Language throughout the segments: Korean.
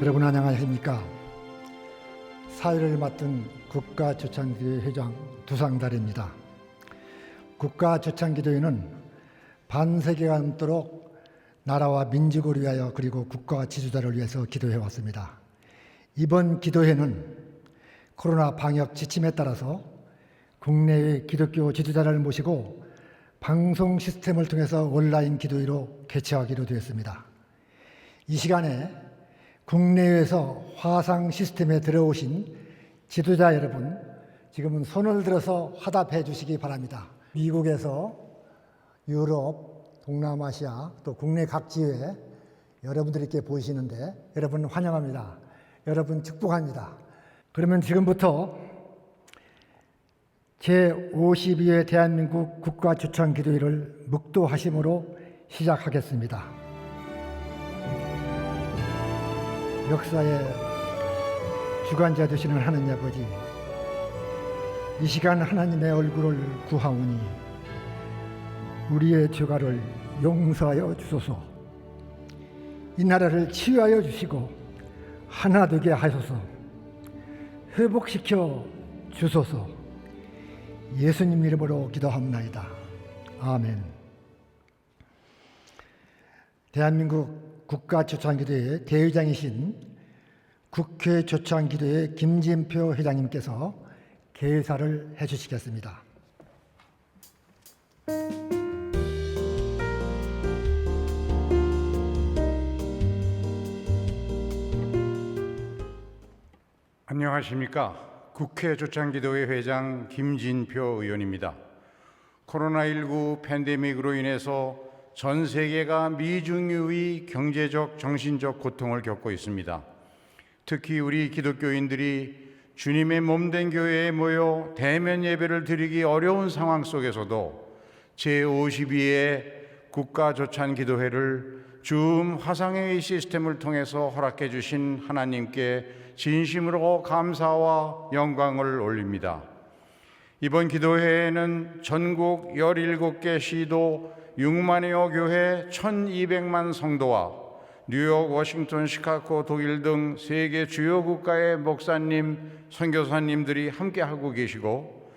여러분 안녕하십니까? 사회를 맡은 국가조창기도회 회장 두상달입니다. 국가조창기도회는 반세기가 넘도록 나라와 민족을 위하여 그리고 국가와 지도자를 위해서 기도해 왔습니다. 이번 기도회는 코로나 방역 지침에 따라서 국내의 기독교 지도자를 모시고 방송 시스템을 통해서 온라인 기도회로 개최하기로 되었습니다. 이 시간에 국내에서 화상 시스템에 들어오신 지도자 여러분, 지금은 손을 들어서 화답해 주시기 바랍니다. 미국에서 유럽, 동남아시아, 또 국내 각지에 여러분들이 이렇게 보이시는데 여러분 환영합니다. 여러분 축복합니다. 그러면 지금부터 제52회 대한민국 국가조창기도회를 묵도하심으로 시작하겠습니다. 역사의 주관자 되시는 하느님 아버지, 이 시간 하나님의 얼굴을 구하오니 우리의 죄가를 용서하여 주소서. 이 나라를 치유하여 주시고 하나 되게 하소서. 회복시켜 주소서. 예수님 이름으로 기도합나이다. 아멘. 대한민국 국가조창기도회 대회장이신 국회 조창기도회 김진표 회장님께서 개사를 해주시겠습니다. 안녕하십니까? 국회 조창기도회 회장 김진표 의원입니다. 코로나19 팬데믹으로 인해서 전 세계가 미중유의 경제적, 정신적 고통을 겪고 있습니다. 특히 우리 기독교인들이 주님의 몸된 교회에 모여 대면 예배를 드리기 어려운 상황 속에서도 제52회 국가조창기도회를 줌 화상회의 시스템을 통해서 허락해 주신 하나님께 진심으로 감사와 영광을 올립니다. 이번 기도회에는 전국 17개 시도 6만여 교회 1200만 성도와 뉴욕, 워싱턴, 시카고, 독일 등 세계 주요 국가의 목사님, 선교사님들이 함께하고 계시고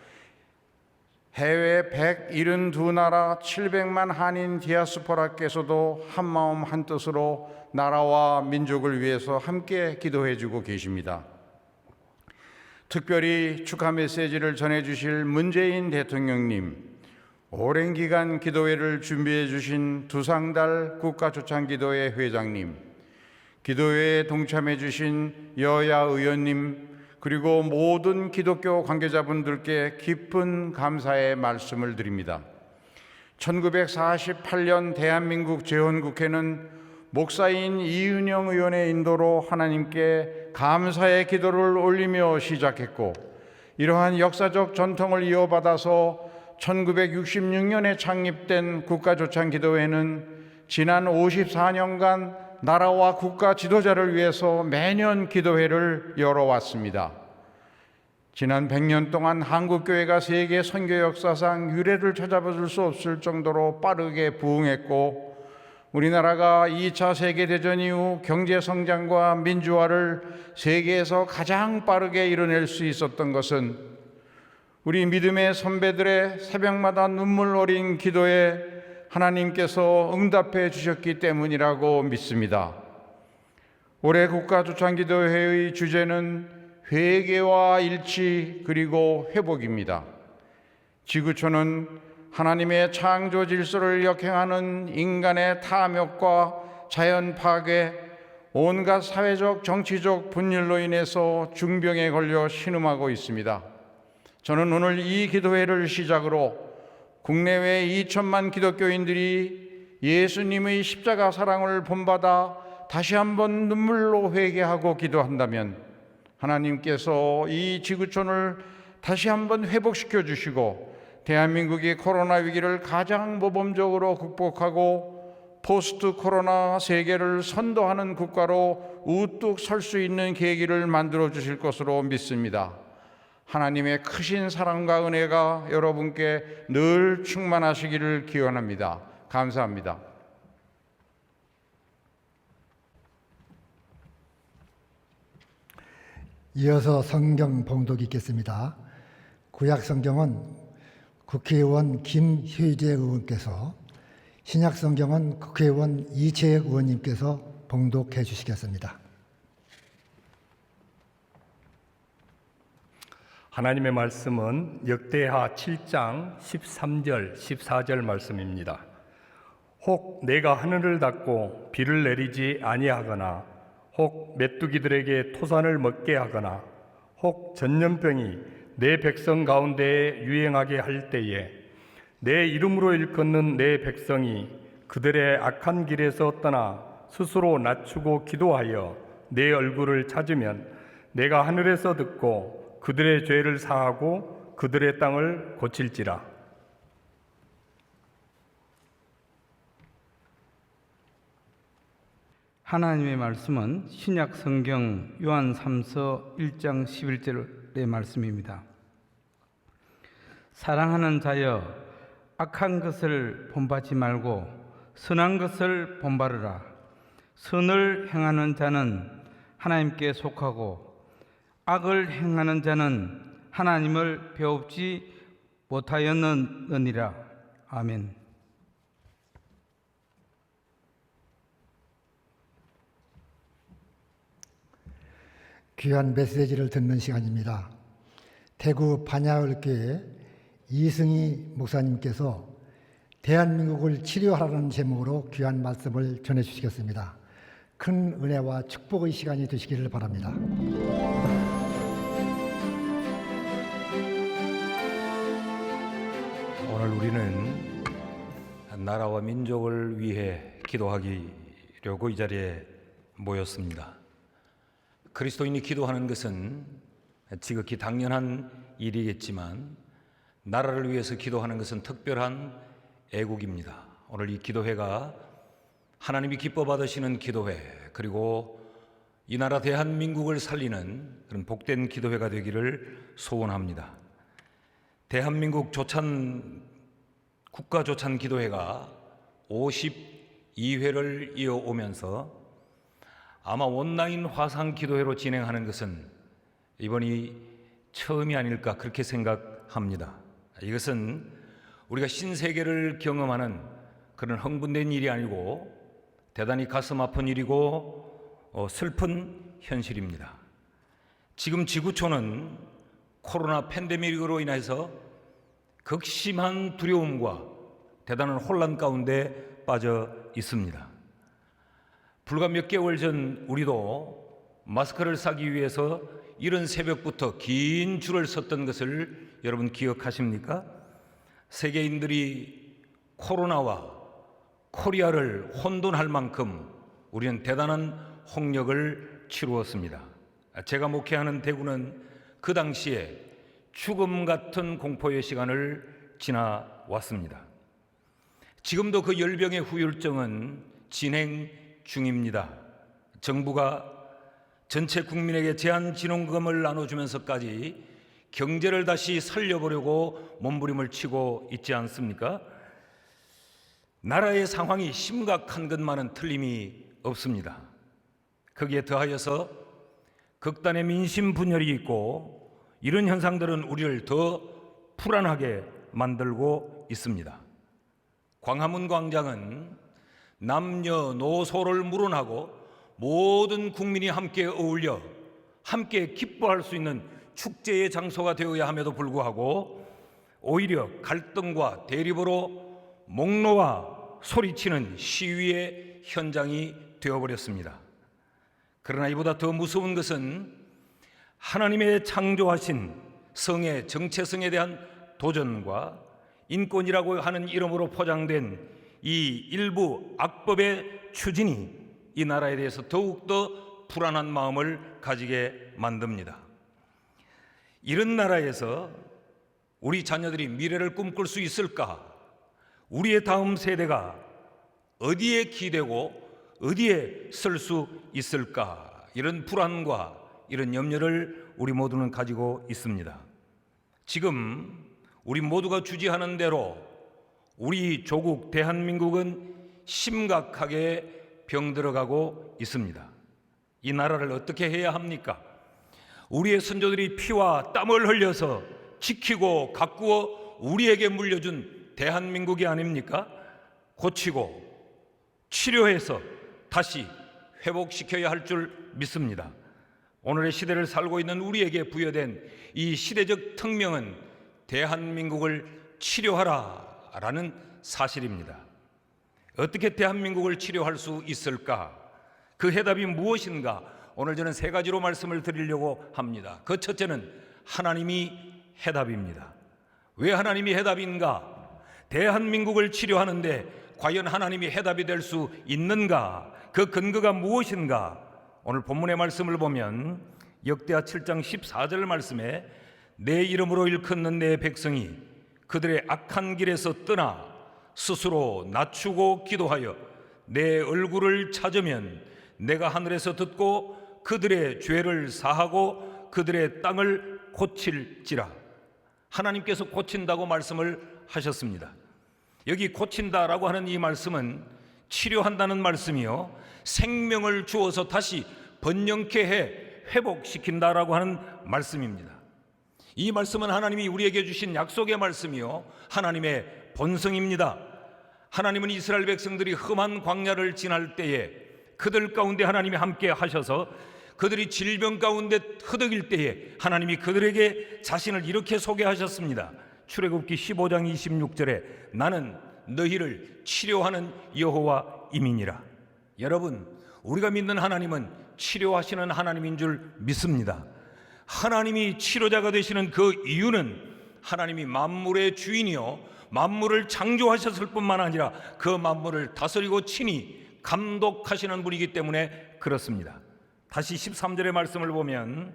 해외 172나라 700만 한인 디아스포라께서도 한마음 한뜻으로 나라와 민족을 위해서 함께 기도해 주고 계십니다. 특별히 축하 메시지를 전해주실 문재인 대통령님, 오랜 기간 기도회를 준비해 주신 두상달 국가조창기도회 회장님, 기도회에 동참해 주신 여야 의원님, 그리고 모든 기독교 관계자분들께 깊은 감사의 말씀을 드립니다. 1948년 대한민국 재헌국회는 목사인 이은영 의원의 인도로 하나님께 감사의 기도를 올리며 시작했고, 이러한 역사적 전통을 이어받아서 1966년에 창립된 국가조창기도회는 지난 54년간 나라와 국가 지도자를 위해서 매년 기도회를 열어왔습니다. 지난 100년 동안 한국교회가 세계 선교 역사상 유례를 찾아볼 수 없을 정도로 빠르게 부흥했고, 우리나라가 2차 세계대전 이후 경제성장과 민주화를 세계에서 가장 빠르게 이뤄낼 수 있었던 것은 우리 믿음의 선배들의 새벽마다 눈물 어린 기도에 하나님께서 응답해 주셨기 때문이라고 믿습니다. 올해 국가조창기도회의 주제는 회개와 일치 그리고 회복입니다. 지구촌은 하나님의 창조 질서를 역행하는 인간의 탐욕과 자연 파괴, 온갖 사회적 정치적 분열로 인해서 중병에 걸려 신음하고 있습니다. 저는 오늘 이 기도회를 시작으로 국내외 2천만 기독교인들이 예수님의 십자가 사랑을 본받아 다시 한번 눈물로 회개하고 기도한다면 하나님께서 이 지구촌을 다시 한번 회복시켜 주시고 대한민국이 코로나 위기를 가장 모범적으로 극복하고 포스트 코로나 세계를 선도하는 국가로 우뚝 설 수 있는 계기를 만들어 주실 것으로 믿습니다. 하나님의 크신 사랑과 은혜가 여러분께 늘 충만하시기를 기원합니다. 감사합니다. 이어서 성경 봉독이 있겠습니다. 구약 성경은 국회의원 김효재 의원께서, 신약 성경은 국회의원 이채혁 의원님께서 봉독해 주시겠습니다. 하나님의 말씀은 역대하 7장 13절 14절 말씀입니다. 혹 내가 하늘을 닫고 비를 내리지 아니하거나, 혹 메뚜기들에게 토산을 먹게 하거나, 혹 전염병이 내 백성 가운데에 유행하게 할 때에 내 이름으로 일컫는 내 백성이 그들의 악한 길에서 떠나 스스로 낮추고 기도하여 내 얼굴을 찾으면 내가 하늘에서 듣고 그들의 죄를 사하고 그들의 땅을 고칠지라. 하나님의 말씀은 신약 성경 요한 3서 1장 11절의 말씀입니다. 사랑하는 자여, 악한 것을 본받지 말고 선한 것을 본받으라. 선을 행하는 자는 하나님께 속하고 악을 행하는 자는 하나님을 배웁지 못하였느니라. 아멘. 귀한 메시지를 듣는 시간입니다. 대구 반야을교회 이승희 목사님께서 대한민국을 치료하라는 제목으로 귀한 말씀을 전해주시겠습니다. 큰 은혜와 축복의 시간이 되시기를 바랍니다. 오늘 우리는 나라와 민족을 위해 기도하기려고 이 자리에 모였습니다. 그리스도인이 기도하는 것은 지극히 당연한 일이겠지만 나라를 위해서 기도하는 것은 특별한 애국입니다. 오늘 이 기도회가 하나님이 기뻐 받으시는 기도회, 그리고 이 나라 대한민국을 살리는 그런 복된 기도회가 되기를 소원합니다. 대한민국 국가조찬 기도회가 52회를 이어오면서 아마 온라인 화상 기도회로 진행하는 것은 이번이 처음이 아닐까 그렇게 생각합니다. 이것은 우리가 신세계를 경험하는 그런 흥분된 일이 아니고 대단히 가슴 아픈 일이고 슬픈 현실입니다. 지금 지구촌은 코로나 팬데믹으로 인해서 극심한 두려움과 대단한 혼란 가운데 빠져 있습니다. 불과 몇 개월 전 우리도 마스크를 사기 위해서 이른 새벽부터 긴 줄을 섰던 것을 여러분 기억하십니까? 세계인들이 코로나와 코리아를 혼돈할 만큼 우리는 대단한 홍역을 치루었습니다. 제가 목회하는 대구는 그 당시에 죽음 같은 공포의 시간을 지나왔습니다. 지금도 그 열병의 후유증은 진행 중입니다. 정부가 전체 국민에게 제한진흥금을 나눠주면서까지 경제를 다시 살려보려고 몸부림을 치고 있지 않습니까? 나라의 상황이 심각한 것만은 틀림이 없습니다. 거기에 더하여서 극단의 민심 분열이 있고 이런 현상들은 우리를 더 불안하게 만들고 있습니다. 광화문 광장은 남녀노소를 물어나고 모든 국민이 함께 어울려 함께 기뻐할 수 있는 축제의 장소가 되어야 함에도 불구하고 오히려 갈등과 대립으로 목 놓아 소리치는 시위의 현장이 되어버렸습니다. 그러나 이보다 더 무서운 것은 하나님의 창조하신 성의 정체성에 대한 도전과 인권이라고 하는 이름으로 포장된 이 일부 악법의 추진이 이 나라에 대해서 더욱더 불안한 마음을 가지게 만듭니다. 이런 나라에서 우리 자녀들이 미래를 꿈꿀 수 있을까? 우리의 다음 세대가 어디에 기대고 어디에 설 수 있을까? 이런 불안과 이런 염려를 우리 모두는 가지고 있습니다. 지금 우리 모두가 주지하는 대로 우리 조국 대한민국은 심각하게 병들어가고 있습니다. 이 나라를 어떻게 해야 합니까? 우리의 선조들이 피와 땀을 흘려서 지키고 가꾸어 우리에게 물려준 대한민국이 아닙니까? 고치고 치료해서 다시 회복시켜야 할 줄 믿습니다. 오늘의 시대를 살고 있는 우리에게 부여된 이 시대적 특명은 대한민국을 치료하라라는 사실입니다. 어떻게 대한민국을 치료할 수 있을까? 그 해답이 무엇인가? 오늘 저는 세 가지로 말씀을 드리려고 합니다. 그 첫째는 하나님이 해답입니다. 왜 하나님이 해답인가? 대한민국을 치료하는데 과연 하나님이 해답이 될 수 있는가? 그 근거가 무엇인가? 오늘 본문의 말씀을 보면 역대하 7장 14절 말씀에 내 이름으로 일컫는 내 백성이 그들의 악한 길에서 떠나 스스로 낮추고 기도하여 내 얼굴을 찾으면 내가 하늘에서 듣고 그들의 죄를 사하고 그들의 땅을 고칠지라. 하나님께서 고친다고 말씀을 하셨습니다. 여기 고친다라고 하는 이 말씀은 치료한다는 말씀이요, 생명을 주어서 다시 번영케 해 회복시킨다라고 하는 말씀입니다. 이 말씀은 하나님이 우리에게 주신 약속의 말씀이요, 하나님의 본성입니다. 하나님은 이스라엘 백성들이 험한 광야를 지날 때에 그들 가운데 하나님이 함께 하셔서 그들이 질병 가운데 허덕일 때에 하나님이 그들에게 자신을 이렇게 소개하셨습니다. 출애굽기 15장 26절에 나는 너희를 치료하는 여호와임이니라. 여러분, 우리가 믿는 하나님은 치료하시는 하나님인 줄 믿습니다. 하나님이 치료자가 되시는 그 이유는 하나님이 만물의 주인이요 만물을 창조하셨을 뿐만 아니라 그 만물을 다스리고 친히 감독하시는 분이기 때문에 그렇습니다. 다시 13절의 말씀을 보면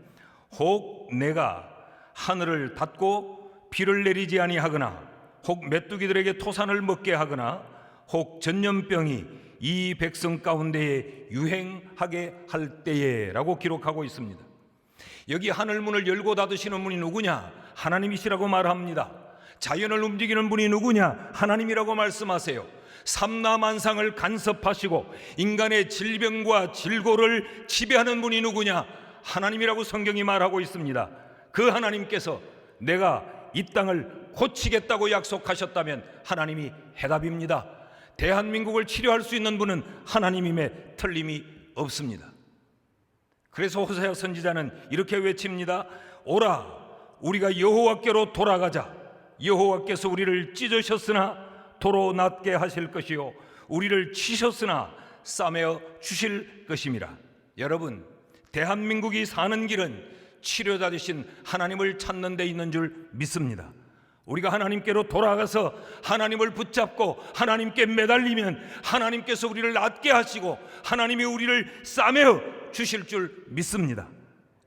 혹 내가 하늘을 닫고 비를 내리지 아니하거나 혹 메뚜기들에게 토산을 먹게 하거나 혹 전염병이 이 백성 가운데에 유행하게 할 때에 라고 기록하고 있습니다. 여기 하늘문을 열고 닫으시는 분이 누구냐? 하나님이시라고 말합니다. 자연을 움직이는 분이 누구냐? 하나님이라고 말씀하세요. 삼라만상을 간섭하시고 인간의 질병과 질고를 지배하는 분이 누구냐? 하나님이라고 성경이 말하고 있습니다. 그 하나님께서 내가 이 땅을 고치겠다고 약속하셨다면 하나님이 해답입니다. 대한민국을 치료할 수 있는 분은 하나님임에 틀림이 없습니다. 그래서 호세아 선지자는 이렇게 외칩니다. 오라, 우리가 여호와께로 돌아가자. 여호와께서 우리를 찢으셨으나 도로 낫게 하실 것이요 우리를 치셨으나 싸매어 주실 것임이라. 여러분, 대한민국이 사는 길은 치료자 되신 하나님을 찾는 데 있는 줄 믿습니다. 우리가 하나님께로 돌아가서 하나님을 붙잡고 하나님께 매달리면 하나님께서 우리를 낫게 하시고 하나님이 우리를 싸매어 주실 줄 믿습니다.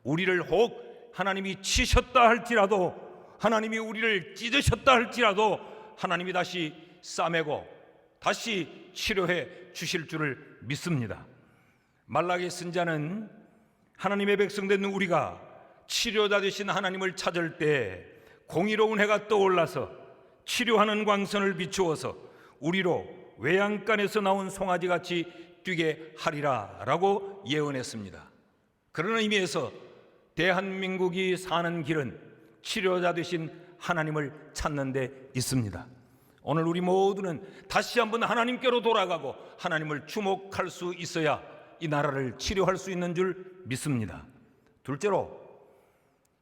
우리를 혹 하나님이 치셨다 할지라도, 하나님이 우리를 찢으셨다 할지라도 하나님이 다시 싸매고 다시 치료해 주실 줄을 믿습니다. 말라기 선지자는 하나님의 백성 된 우리가 치료자 되신 하나님을 찾을 때 공의로운 해가 떠올라서 치료하는 광선을 비추어서 우리로 외양간에서 나온 송아지같이 뛰게 하리라 라고 예언했습니다. 그런 의미에서 대한민국이 사는 길은 치료자 되신 하나님을 찾는 데 있습니다. 오늘 우리 모두는 다시 한번 하나님께로 돌아가고 하나님을 주목할 수 있어야 이 나라를 치료할 수 있는 줄 믿습니다. 둘째로,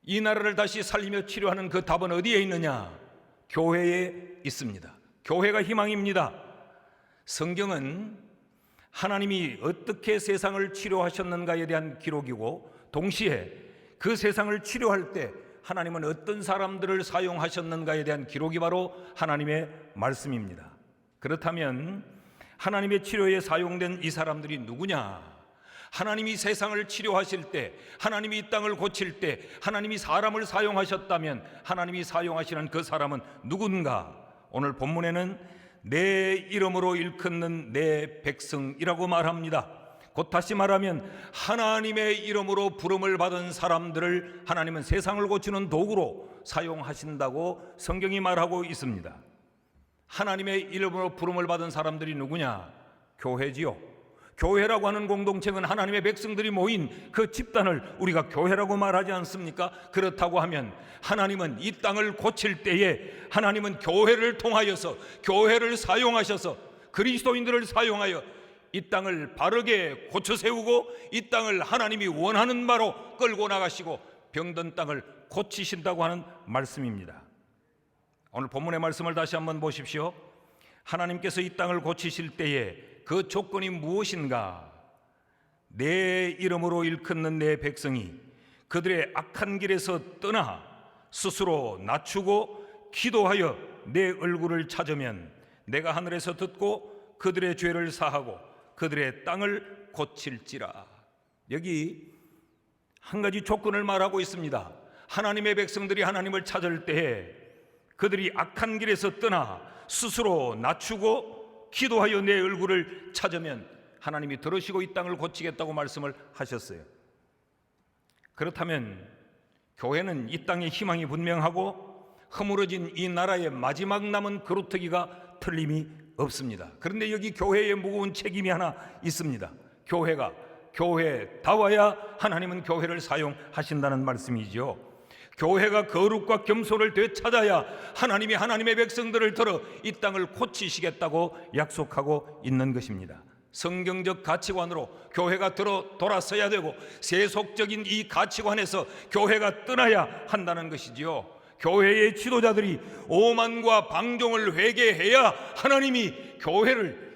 이 나라를 다시 살리며 치료하는 그 답은 어디에 있느냐? 교회에 있습니다. 교회가 희망입니다. 성경은 하나님이 어떻게 세상을 치료하셨는가에 대한 기록이고, 동시에 그 세상을 치료할 때 하나님은 어떤 사람들을 사용하셨는가에 대한 기록이 바로 하나님의 말씀입니다. 그렇다면 하나님의 치료에 사용된 이 사람들이 누구냐? 하나님이 세상을 치료하실 때, 하나님이 이 땅을 고칠 때 하나님이 사람을 사용하셨다면 하나님이 사용하시는 그 사람은 누군가? 오늘 본문에는 내 이름으로 일컫는 내 백성이라고 말합니다. 곧 다시 말하면 하나님의 이름으로 부름을 받은 사람들을 하나님은 세상을 고치는 도구로 사용하신다고 성경이 말하고 있습니다. 하나님의 이름으로 부름을 받은 사람들이 누구냐? 교회지요. 교회라고 하는 공동체는 하나님의 백성들이 모인 그 집단을 우리가 교회라고 말하지 않습니까? 그렇다고 하면 하나님은 이 땅을 고칠 때에 하나님은 교회를 통하여서, 교회를 사용하셔서, 그리스도인들을 사용하여 이 땅을 바르게 고쳐 세우고 이 땅을 하나님이 원하는 바로 끌고 나가시고 병든 땅을 고치신다고 하는 말씀입니다. 오늘 본문의 말씀을 다시 한번 보십시오. 하나님께서 이 땅을 고치실 때에 그 조건이 무엇인가? 내 이름으로 일컫는 내 백성이 그들의 악한 길에서 떠나 스스로 낮추고 기도하여 내 얼굴을 찾으면 내가 하늘에서 듣고 그들의 죄를 사하고 그들의 땅을 고칠지라. 여기 한 가지 조건을 말하고 있습니다. 하나님의 백성들이 하나님을 찾을 때에 그들이 악한 길에서 떠나 스스로 낮추고 기도하여 내 얼굴을 찾으면 하나님이 들으시고 이 땅을 고치겠다고 말씀을 하셨어요. 그렇다면 교회는 이 땅에 희망이 분명하고 허물어진 이 나라의 마지막 남은 그루터기가 틀림이 없습니다. 그런데 여기 교회에 무거운 책임이 하나 있습니다. 교회가 교회다워야 하나님은 교회를 사용하신다는 말씀이죠. 교회가 거룩과 겸손을 되찾아야 하나님이 하나님의 백성들을 들어 이 땅을 고치시겠다고 약속하고 있는 것입니다. 성경적 가치관으로 교회가 돌아서야 되고 세속적인 이 가치관에서 교회가 떠나야 한다는 것이지요. 교회의 지도자들이 오만과 방종을 회개해야 하나님이 교회를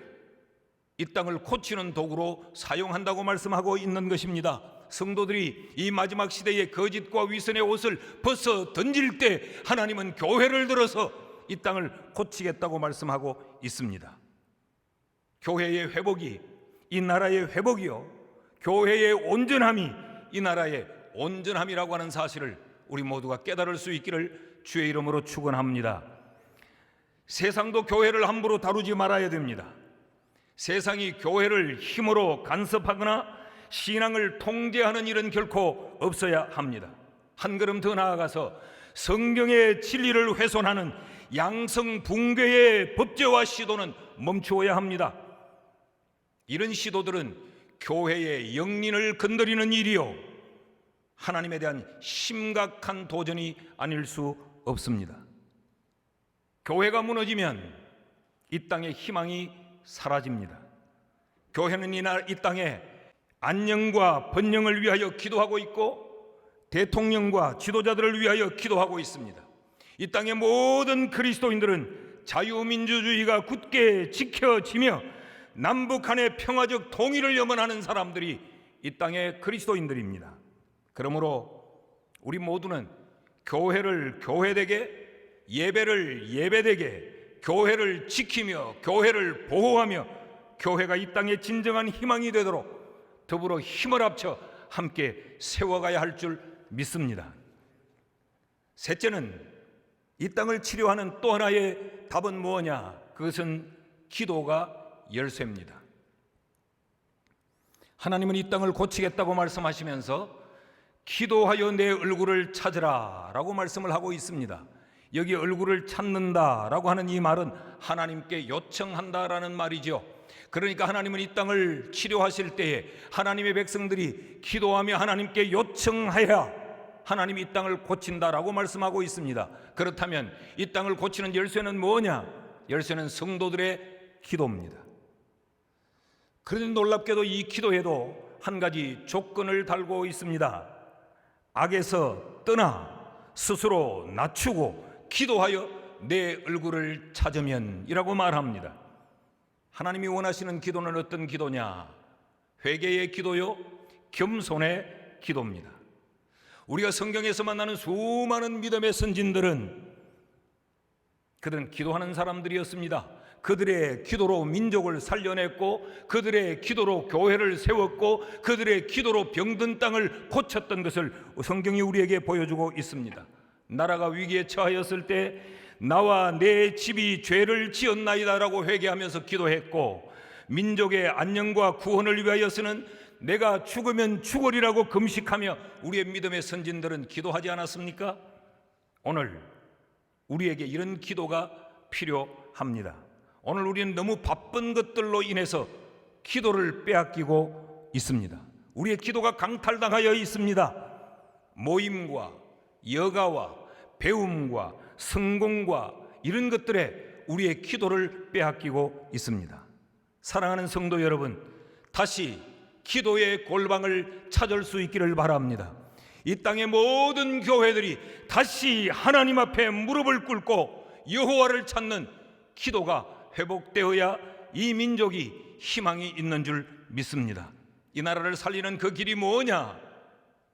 이 땅을 고치는 도구로 사용한다고 말씀하고 있는 것입니다. 성도들이 이 마지막 시대의 거짓과 위선의 옷을 벗어 던질 때 하나님은 교회를 들어서 이 땅을 고치겠다고 말씀하고 있습니다. 교회의 회복이 이 나라의 회복이요, 교회의 온전함이 이 나라의 온전함이라고 하는 사실을 우리 모두가 깨달을 수 있기를 주의 이름으로 축원합니다. 세상도 교회를 함부로 다루지 말아야 됩니다. 세상이 교회를 힘으로 간섭하거나 신앙을 통제하는 일은 결코 없어야 합니다. 한 걸음 더 나아가서 성경의 진리를 훼손하는 양성붕괴의 법제화 시도는 멈추어야 합니다. 이런 시도들은 교회의 영린을 건드리는 일이요, 하나님에 대한 심각한 도전이 아닐 수 없습니다. 교회가 무너지면 이 땅의 희망이 사라집니다. 교회는 이 땅에 안녕과 번영을 위하여 기도하고 있고 대통령과 지도자들을 위하여 기도하고 있습니다. 이 땅의 모든 그리스도인들은 자유민주주의가 굳게 지켜지며 남북 간의 평화적 통일을 염원하는 사람들이 이 땅의 그리스도인들입니다. 그러므로 우리 모두는 교회를 교회되게, 예배를 예배되게, 교회를 지키며 교회를 보호하며 교회가 이 땅의 진정한 희망이 되도록 더불어 힘을 합쳐 함께 세워가야 할 줄 믿습니다. 셋째는 이 땅을 치료하는 또 하나의 답은 무엇냐? 그것은 기도가 열쇠입니다. 하나님은 이 땅을 고치겠다고 말씀하시면서 기도하여 내 얼굴을 찾으라 라고 말씀을 하고 있습니다. 여기 얼굴을 찾는다라고 하는 이 말은 하나님께 요청한다라는 말이죠. 그러니까 하나님은 이 땅을 치료하실 때에 하나님의 백성들이 기도하며 하나님께 요청해야 하나님이 이 땅을 고친다라고 말씀하고 있습니다. 그렇다면 이 땅을 고치는 열쇠는 뭐냐? 열쇠는 성도들의 기도입니다. 그런데 놀랍게도 이 기도에도 한 가지 조건을 달고 있습니다. 악에서 떠나 스스로 낮추고 기도하여 내 얼굴을 찾으면 이라고 말합니다. 하나님이 원하시는 기도는 어떤 기도냐? 회개의 기도요, 겸손의 기도입니다. 우리가 성경에서 만나는 수많은 믿음의 선진들은 그들은 기도하는 사람들이었습니다. 그들의 기도로 민족을 살려냈고 그들의 기도로 교회를 세웠고 그들의 기도로 병든 땅을 고쳤던 것을 성경이 우리에게 보여주고 있습니다. 나라가 위기에 처하였을 때 나와 내 집이 죄를 지었나이다라고 회개하면서 기도했고, 민족의 안녕과 구원을 위하여서는 내가 죽으면 죽으리라고 금식하며 우리의 믿음의 선진들은 기도하지 않았습니까? 오늘 우리에게 이런 기도가 필요합니다. 오늘 우리는 너무 바쁜 것들로 인해서 기도를 빼앗기고 있습니다. 우리의 기도가 강탈당하여 있습니다. 모임과 여가와 배움과 성공과 이런 것들에 우리의 기도를 빼앗기고 있습니다. 사랑하는 성도 여러분, 다시 기도의 골방을 찾을 수 있기를 바랍니다. 이 땅의 모든 교회들이 다시 하나님 앞에 무릎을 꿇고 여호와를 찾는 기도가 회복되어야 이 민족이 희망이 있는 줄 믿습니다. 이 나라를 살리는 그 길이 뭐냐?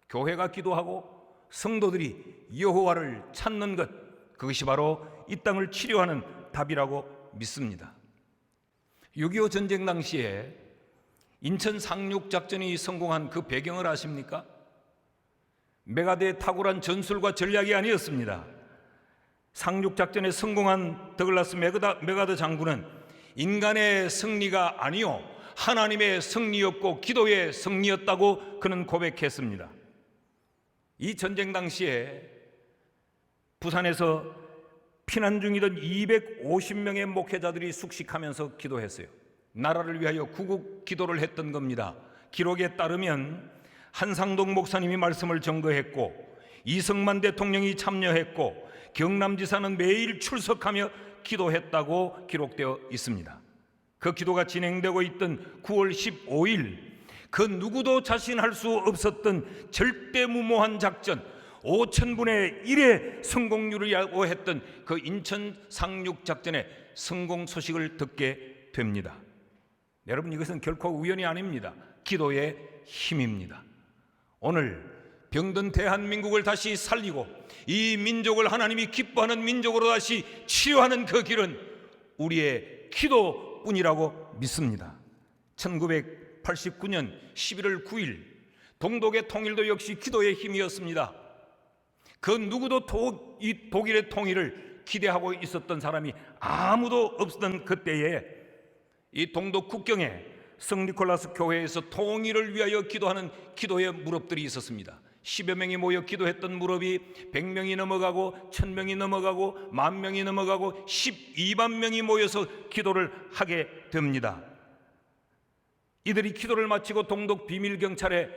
교회가 기도하고 성도들이 여호와를 찾는 것, 그것이 바로 이 땅을 치료하는 답이라고 믿습니다. 6.25 전쟁 당시에 인천 상륙작전이 성공한 그 배경을 아십니까? 메가드의 탁월한 전술과 전략이 아니었습니다. 상륙작전에 성공한 더글라스 메가드 장군은 인간의 승리가 아니요 하나님의 승리였고 기도의 승리였다고 그는 고백했습니다. 이 전쟁 당시에 부산에서 피난 중이던 250명의 목회자들이 숙식하면서 기도했어요. 나라를 위하여 구국 기도를 했던 겁니다. 기록에 따르면 한상동 목사님이 말씀을 증거했고 이승만 대통령이 참여했고 경남지사는 매일 출석하며 기도했다고 기록되어 있습니다. 그 기도가 진행되고 있던 9월 15일 그 누구도 자신할 수 없었던 절대무모한 작전 5,000분의 1의 성공률이라고 했던 그 인천 상륙작전의 성공 소식을 듣게 됩니다. 여러분, 이것은 결코 우연이 아닙니다. 기도의 힘입니다. 오늘 병든 대한민국을 다시 살리고 이 민족을 하나님이 기뻐하는 민족으로 다시 치유하는 그 길은 우리의 기도뿐이라고 믿습니다. 1989년 11월 9일 동독의 통일도 역시 기도의 힘이었습니다. 그 누구도 이 독일의 통일을 기대하고 있었던 사람이 아무도 없었던 그때에 이 동독 국경에 성니콜라스 교회에서 통일을 위하여 기도하는 기도의 무렵들이 있었습니다. 10여 명이 모여 기도했던 무렵이 100명이 넘어가고 1000명이 넘어가고 10,000명이 넘어가고 12만 명이 모여서 기도를 하게 됩니다. 이들이 기도를 마치고 동독 비밀경찰에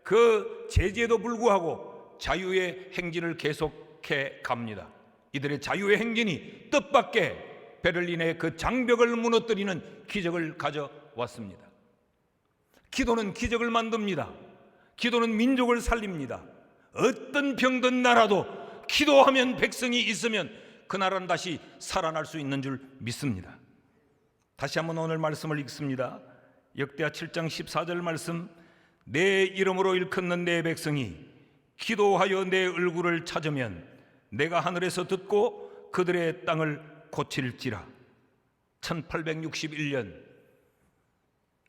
그 제재에도 불구하고 자유의 행진을 계속해 갑니다. 이들의 자유의 행진이 뜻밖의 베를린의 그 장벽을 무너뜨리는 기적을 가져왔습니다. 기도는 기적을 만듭니다. 기도는 민족을 살립니다. 어떤 병든 나라도 기도하면 백성이 있으면 그 나라는 다시 살아날 수 있는 줄 믿습니다. 다시 한번 오늘 말씀을 읽습니다. 역대하 7장 14절 말씀, 내 이름으로 일컫는 내 백성이 기도하여 내 얼굴을 찾으면 내가 하늘에서 듣고 그들의 땅을 고칠지라. 1861년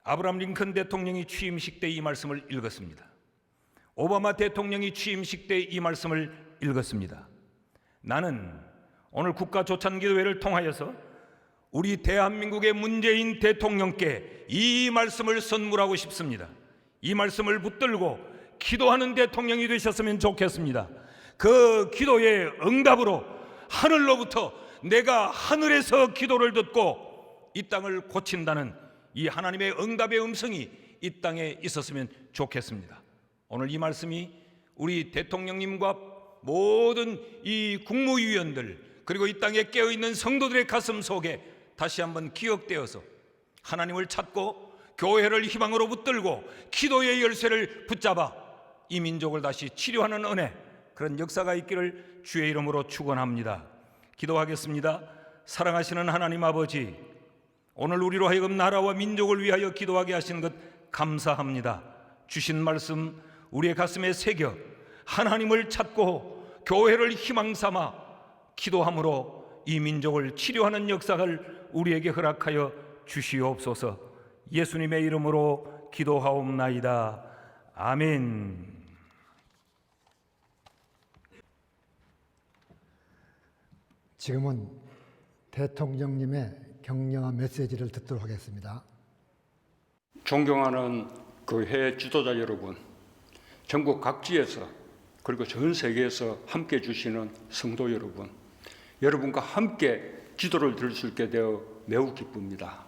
아브라함 링컨 대통령이 취임식 때 이 말씀을 읽었습니다. 오바마 대통령이 취임식 때 이 말씀을 읽었습니다. 나는 오늘 국가조찬기도회를 통하여서 우리 대한민국의 문재인 대통령께 이 말씀을 선물하고 싶습니다. 이 말씀을 붙들고 기도하는 대통령이 되셨으면 좋겠습니다. 그 기도의 응답으로 하늘로부터 내가 하늘에서 기도를 듣고 이 땅을 고친다는 이 하나님의 응답의 음성이 이 땅에 있었으면 좋겠습니다. 오늘 이 말씀이 우리 대통령님과 모든 이 국무위원들 그리고 이 땅에 깨어있는 성도들의 가슴 속에 다시 한번 기억되어서 하나님을 찾고 교회를 희망으로 붙들고 기도의 열쇠를 붙잡아 이 민족을 다시 치료하는 은혜, 그런 역사가 있기를 주의 이름으로 축원합니다. 기도하겠습니다. 사랑하시는 하나님 아버지, 오늘 우리로 하여금 나라와 민족을 위하여 기도하게 하신 것 감사합니다. 주신 말씀 우리의 가슴에 새겨 하나님을 찾고 교회를 희망 삼아 기도함으로 이 민족을 치료하는 역사를 우리에게 허락하여 주시옵소서. 예수님의 이름으로 기도하옵나이다. 아멘. 지금은 대통령님의 격려와 메시지를 듣도록 하겠습니다. 존경하는 교회 지도자 여러분, 전국 각지에서 그리고 전 세계에서 함께 주시는 성도 여러분, 여러분과 함께 기도를 드릴 수 있게 되어 매우 기쁩니다.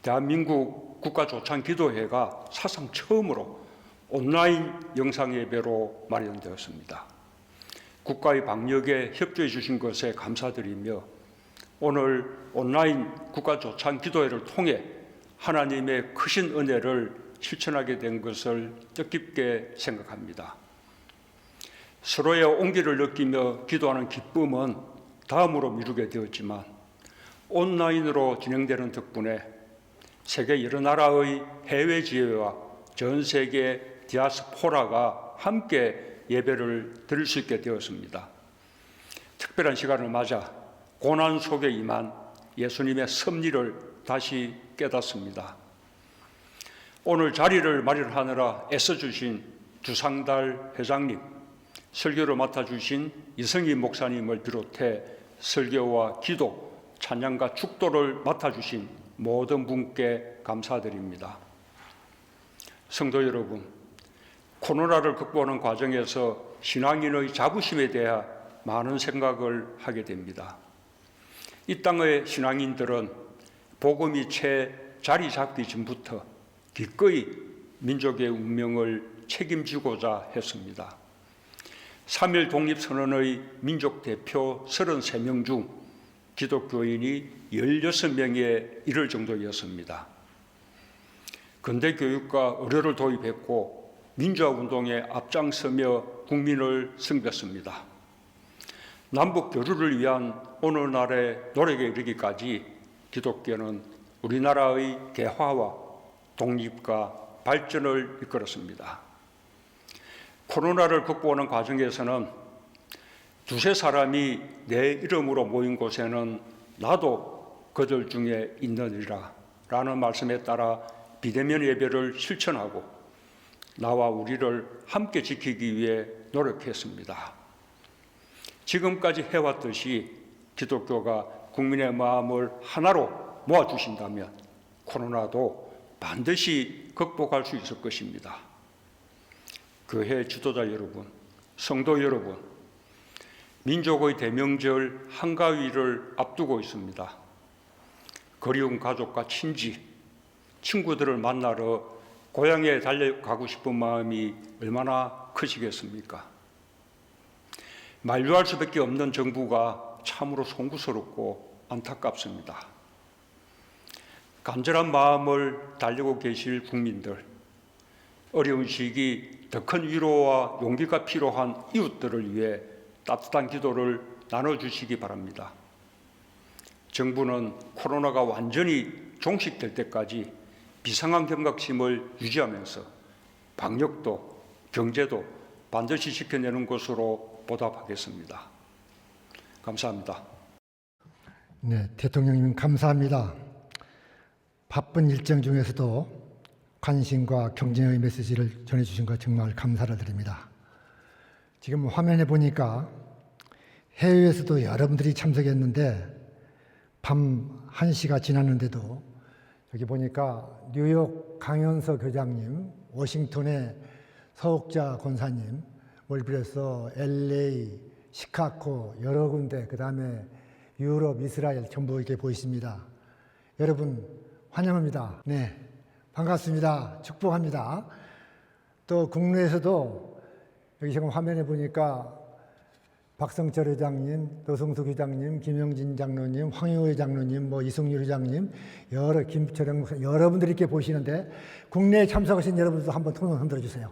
대한민국 국가조창기도회가 사상 처음으로 온라인 영상예배로 마련되었습니다. 국가의 방역에 협조해 주신 것에 감사드리며 오늘 온라인 국가조창기도회를 통해 하나님의 크신 은혜를 실천하게 된 것을 뜻깊게 생각합니다. 서로의 온기를 느끼며 기도하는 기쁨은 다음으로 미루게 되었지만 온라인으로 진행되는 덕분에 세계 여러 나라의 해외 지회와 전 세계 디아스포라가 함께 예배를 드릴 수 있게 되었습니다. 특별한 시간을 맞아 고난 속에 임한 예수님의 섭리를 다시 깨닫습니다. 오늘 자리를 마련하느라 애써주신 주상달 회장님, 설교를 맡아주신 이성희 목사님을 비롯해 설교와 기도, 찬양과 축도를 맡아주신 모든 분께 감사드립니다. 성도 여러분, 코로나를 극복하는 과정에서 신앙인의 자부심에 대해 많은 생각을 하게 됩니다. 이 땅의 신앙인들은 복음이 채 자리 잡기 전부터 기꺼이 민족의 운명을 책임지고자 했습니다. 3.1 독립선언의 민족 대표 33명 중 기독교인이 16명에 이를 정도였습니다. 근대 교육과 의료를 도입했고 민주화운동에 앞장서며 국민을 섬겼습니다. 남북 교류를 위한 오늘날의 노력에 이르기까지 기독교는 우리나라의 개화와 독립과 발전을 이끌었습니다. 코로나를 극복하는 과정에서는 두세 사람이 내 이름으로 모인 곳에는 나도 그들 중에 있느니라 라는 말씀에 따라 비대면 예배를 실천하고 나와 우리를 함께 지키기 위해 노력했습니다. 지금까지 해왔듯이 기독교가 국민의 마음을 하나로 모아주신다면 코로나도 반드시 극복할 수 있을 것입니다. 교회 지도자 여러분, 성도 여러분, 민족의 대명절 한가위를 앞두고 있습니다. 그리운 가족과 친지, 친구들을 만나러 고향에 달려가고 싶은 마음이 얼마나 크시겠습니까? 만류할 수밖에 없는 정부가 참으로 송구스럽고 안타깝습니다. 간절한 마음을 달리고 계실 국민들, 어려운 시기 더 큰 위로와 용기가 필요한 이웃들을 위해 따뜻한 기도를 나눠주시기 바랍니다. 정부는 코로나가 완전히 종식될 때까지 비상한 경각심을 유지하면서 방역도 경제도 반드시 지켜내는 것으로 보답하겠습니다. 감사합니다. 네, 대통령님 감사합니다. 바쁜 일정 중에서도 관심과 경쟁의 메시지를 전해주신 것 정말 감사를 드립니다. 지금 화면에 보니까 해외에서도 여러분들이 참석했는데 밤 1시가 지났는데도 여기 보니까 뉴욕 강현서 교장님, 워싱턴의 서옥자 권사님, 뭘 비롯해서 LA, 시카고 여러 군데, 그 다음에 유럽, 이스라엘 전부 이렇게 보이십니다. 여러분 환영합니다. 네, 반갑습니다. 축복합니다. 또 국내에서도 여기 지금 화면에 보니까 박성철 회장님, 노성수 회장님, 김영진 장로님, 황효회 장로님, 이승률 회장님, 김철영 목사님, 여러분들이 이렇게 보시는데 국내에 참석하신 여러분들도 한번 손을 흔들어 주세요.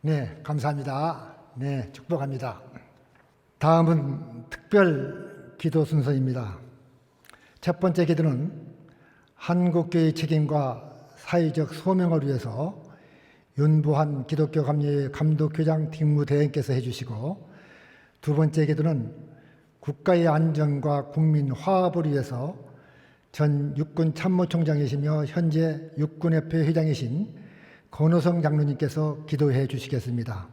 네, 감사합니다. 네, 축복합니다. 다음은 특별 기도 순서입니다. 첫 번째 기도는 한국교회의 책임과 사회적 소명을 위해서 윤보한 기독교 감독교장 직무대행께서 해주시고, 두 번째 기도는 국가의 안전과 국민 화합을 위해서 전 육군 참모총장이시며 현재 육군협회 회장이신 권호성 장로님께서 기도해 주시겠습니다.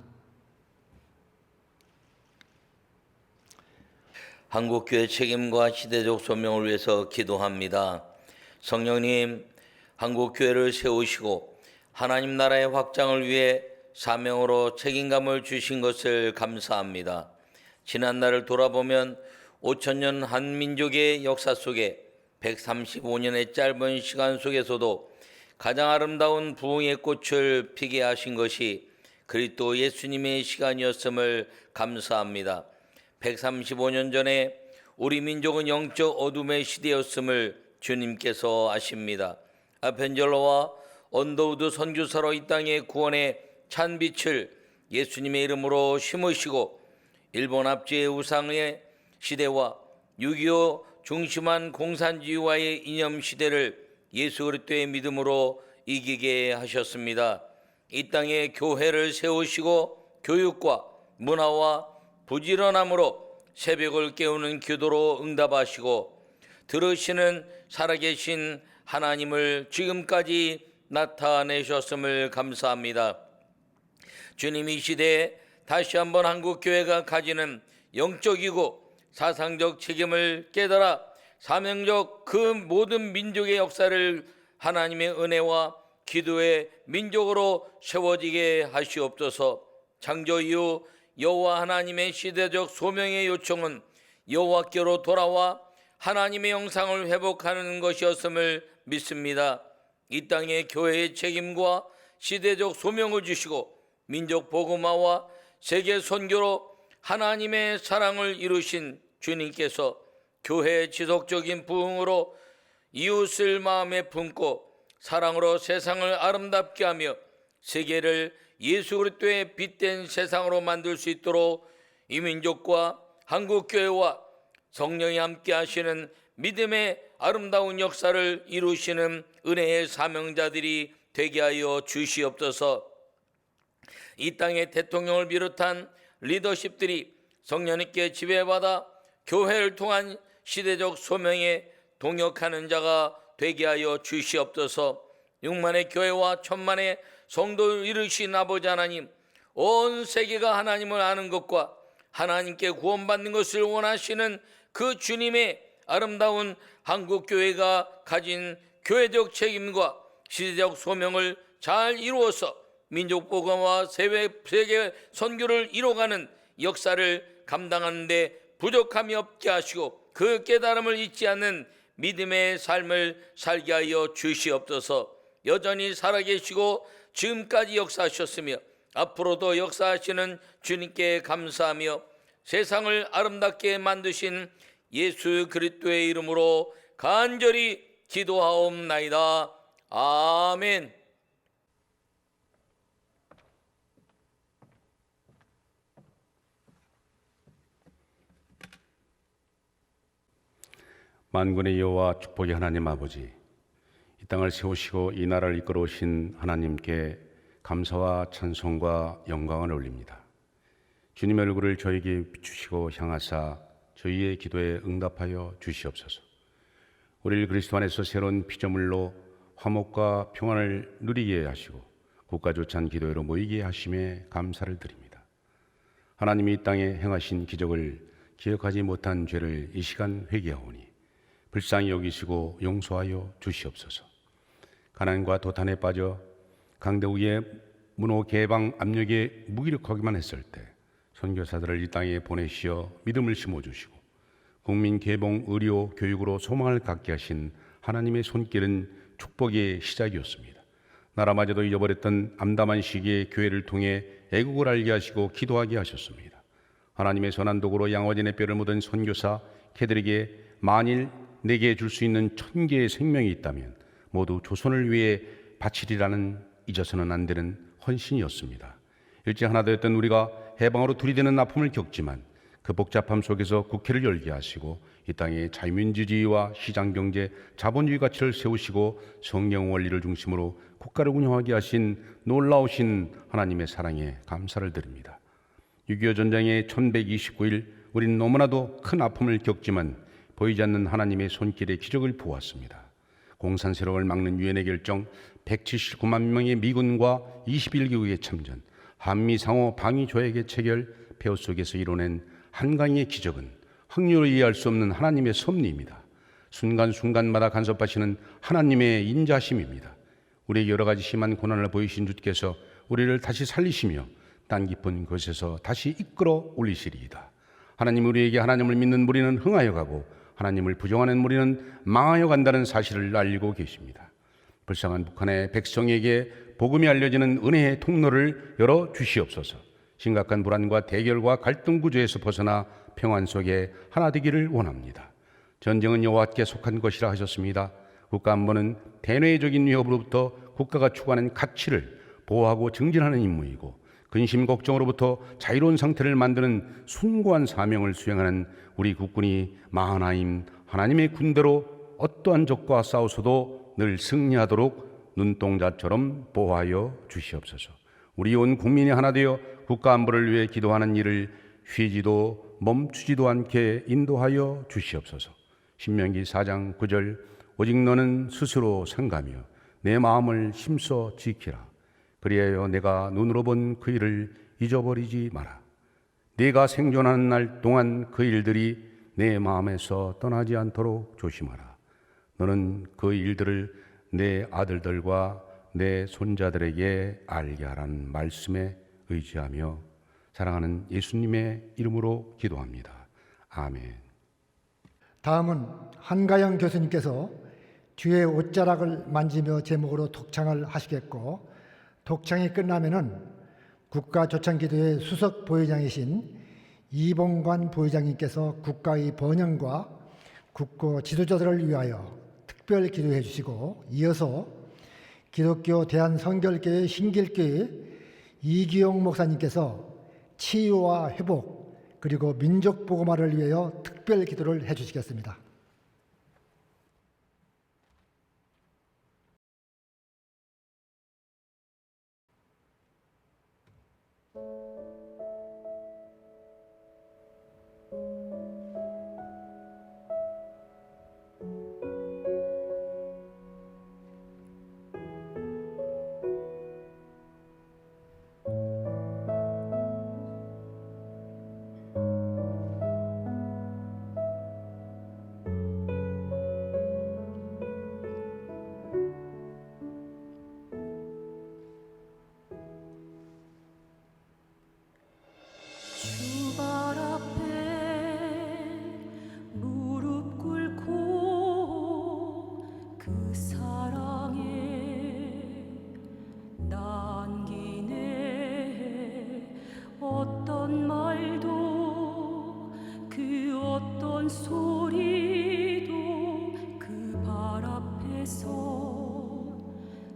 한국교회 책임과 시대적 소명을 위해서 기도합니다. 성령님, 한국교회를 세우시고 하나님 나라의 확장을 위해 사명으로 책임감을 주신 것을 감사합니다. 지난 날을 돌아보면 5,000년 한민족의 역사 속에 135년의 짧은 시간 속에서도 가장 아름다운 부흥의 꽃을 피게 하신 것이 그리스도 예수님의 시간이었음을 감사합니다. 135년 전에 우리 민족은 영적 어둠의 시대였음을 주님께서 아십니다. 아펜젤러와 언더우드 선교사로 이 땅의 구원의 찬 빛을 예수님의 이름으로 심으시고 일본 압제의 우상의 시대와 6.25 중심한 공산주의와의 이념 시대를 예수 그리스도의 믿음으로 이기게 하셨습니다. 이 땅에 교회를 세우시고 교육과 문화와 부지런함으로 새벽을 깨우는 기도로 응답하시고 들으시는 살아계신 하나님을 지금까지 나타내셨음을 감사합니다. 주님, 이 시대에 다시 한번 한국교회가 가지는 영적이고 사상적 책임을 깨달아 사명적 그 모든 민족의 역사를 하나님의 은혜와 기도의 민족으로 세워지게 하시옵소서. 창조 이후 여호와 하나님의 시대적 소명의 요청은 여호와께로 돌아와 하나님의 영상을 회복하는 것이었음을 믿습니다. 이 땅에 교회의 책임과 시대적 소명을 주시고 민족 복음화와 세계 선교로 하나님의 사랑을 이루신 주님께서 교회의 지속적인 부흥으로 이웃을 마음에 품고 사랑으로 세상을 아름답게 하며 세계를 예수 그리스도의 빛된 세상으로 만들 수 있도록 이 민족과 한국교회와 성령이 함께 하시는 믿음의 아름다운 역사를 이루시는 은혜의 사명자들이 되게 하여 주시옵소서. 이 땅의 대통령을 비롯한 리더십들이 성령님께 지배받아 교회를 통한 시대적 소명에 동역하는 자가 되게 하여 주시옵소서. 6만의 교회와 1000만의 성도를 이루신 아버지 하나님, 온 세계가 하나님을 아는 것과 하나님께 구원받는 것을 원하시는 그 주님의 아름다운 한국교회가 가진 교회적 책임과 시대적 소명을 잘 이루어서 민족 복음화 세계 선교를 이뤄가는 역사를 감당하는 데 부족함이 없게 하시고 그 깨달음을 잊지 않는 믿음의 삶을 살게 하여 주시옵소서. 여전히 살아계시고 지금까지 역사하셨으며 앞으로도 역사하시는 주님께 감사하며 세상을 아름답게 만드신 예수 그리스도의 이름으로 간절히 기도하옵나이다. 아멘. 만군의 여호와 축복의 하나님 아버지, 이 땅을 세우시고 이 나라를 이끌어 오신 하나님께 감사와 찬송과 영광을 올립니다. 주님의 얼굴을 저에게 비추시고 향하사 저희의 기도에 응답하여 주시옵소서. 우리를 그리스도 안에서 새로운 피조물로 화목과 평안을 누리게 하시고 국가조찬 기도회로 모이게 하심에 감사를 드립니다. 하나님이 이 땅에 행하신 기적을 기억하지 못한 죄를 이 시간 회개하오니 불쌍히 여기시고 용서하여 주시옵소서. 가난과 도탄에 빠져 강대국의 문호 개방 압력에 무기력하기만 했을 때 선교사들을 이 땅에 보내시어 믿음을 심어주시고 국민 개봉, 의료, 교육으로 소망을 갖게 하신 하나님의 손길은 축복의 시작이었습니다. 나라마저도 잊어버렸던 암담한 시기에 교회를 통해 애국을 알게 하시고 기도하게 하셨습니다. 하나님의 선한 도구로 양화진의 뼈를 묻은 선교사 캐들에게 만일 내게 줄 수 있는 1000개의 생명이 있다면 모두 조선을 위해 바치리라는 잊어서는 안 되는 헌신이었습니다. 일제 하나 되었던 우리가 해방으로 둘이되는 아픔을 겪지만 그 복잡함 속에서 국회를 열게 하시고 이 땅에 자유민주주의와 시장경제, 자본주의 가치를 세우시고 성경 원리를 중심으로 국가를 운영하게 하신 놀라우신 하나님의 사랑에 감사를 드립니다. 6.25 전쟁의 1129일 우리는 너무나도 큰 아픔을 겪지만 보이지 않는 하나님의 손길의 기적을 보았습니다. 공산 세력을 막는 유엔의 결정, 179만 명의 미군과 21개국의 참전, 한미 상호 방위 조약의 체결, 폐허 속에서 이뤄낸 한강의 기적은 확률로 이해할 수 없는 하나님의 섭리입니다. 순간순간마다 간섭하시는 하나님의 인자심입니다. 우리에게 여러 가지 심한 고난을 보이신 주께서 우리를 다시 살리시며 땅 깊은 곳에서 다시 이끌어 올리시리이다. 하나님, 우리에게 하나님을 믿는 무리는 흥하여 가고 하나님을 부정하는 무리는 망하여 간다는 사실을 알고 계십니다. 불쌍한 북한의 백성에게 복음이 알려지는 은혜의 통로를 열어 주시옵소서. 심각한 불안과 대결과 갈등 구조에서 벗어나 평안 속에 하나 되기를 원합니다. 전쟁은 여호와께 속한 것이라 하셨습니다. 국가안보는 대내적인 위협으로부터 국가가 추구하는 가치를 보호하고 증진하는 임무이고, 근심 걱정으로부터 자유로운 상태를 만드는 숭고한 사명을 수행하는 우리 국군이 마하나임 하나님의 군대로 어떠한 적과 싸우서도 늘 승리하도록 눈동자처럼 보호하여 주시옵소서. 우리 온 국민이 하나 되어 국가 안보를 위해 기도하는 일을 쉬지도 멈추지도 않게 인도하여 주시옵소서. 신명기 4장 9절 오직 너는 스스로 상가며 내 마음을 힘써 지키라. 그리하여 내가 눈으로 본 그 일을 잊어버리지 마라. 네가 생존하는 날 동안 그 일들이 내 마음에서 떠나지 않도록 조심하라. 너는 그 일들을 내 아들들과 내 손자들에게 알게 하라는 말씀에 의지하며 사랑하는 예수님의 이름으로 기도합니다. 아멘. 다음은 한가영 교수님께서 주의 옷자락을 만지며 제목으로 독창을 하시겠고, 독창이 끝나면은 국가조창기도회 수석 부회장이신 이봉관 부회장님께서 국가의 번영과 국고 지도자들을 위하여 특별 기도해 주시고, 이어서 기독교 대한성결교회 신길교회 이기용 목사님께서 치유와 회복 그리고 민족 복음화를 위하여 특별 기도를 해 주시겠습니다. 주발 앞에 무릎 꿇고 그 사랑에 남기네. 어떤 말도 그 어떤 소리도 그 발 앞에서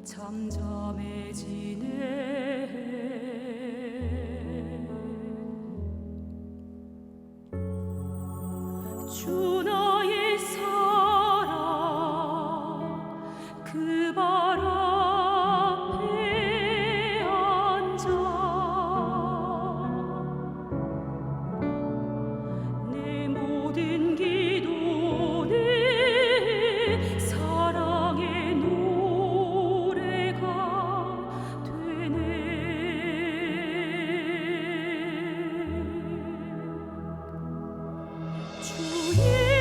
잠잠해지네. 주 나의 사랑 그 발 앞에 앉아 내 모든 기도 내 사랑의 노래가 되네. 주의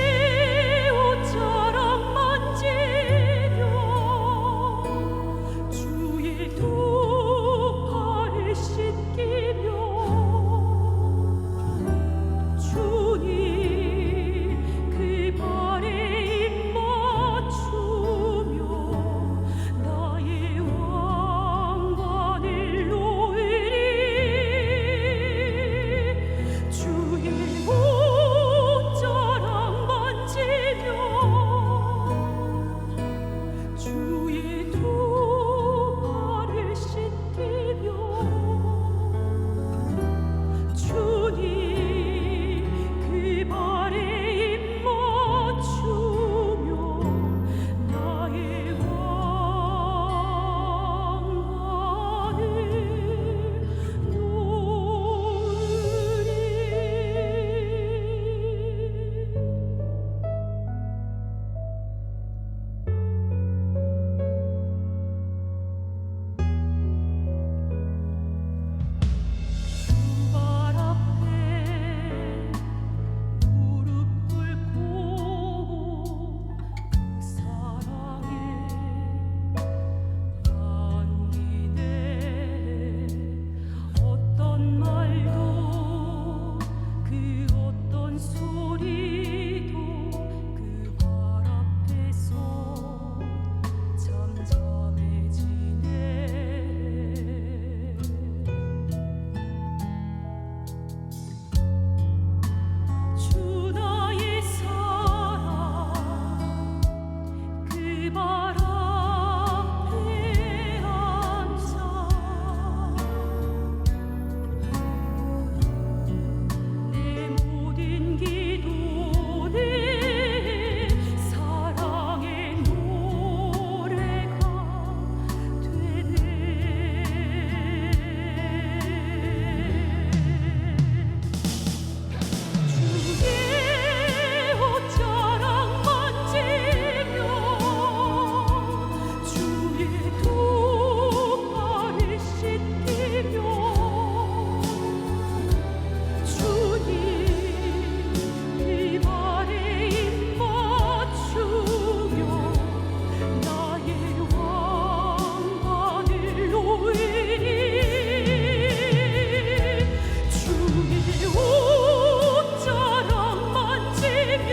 옷자락 만지며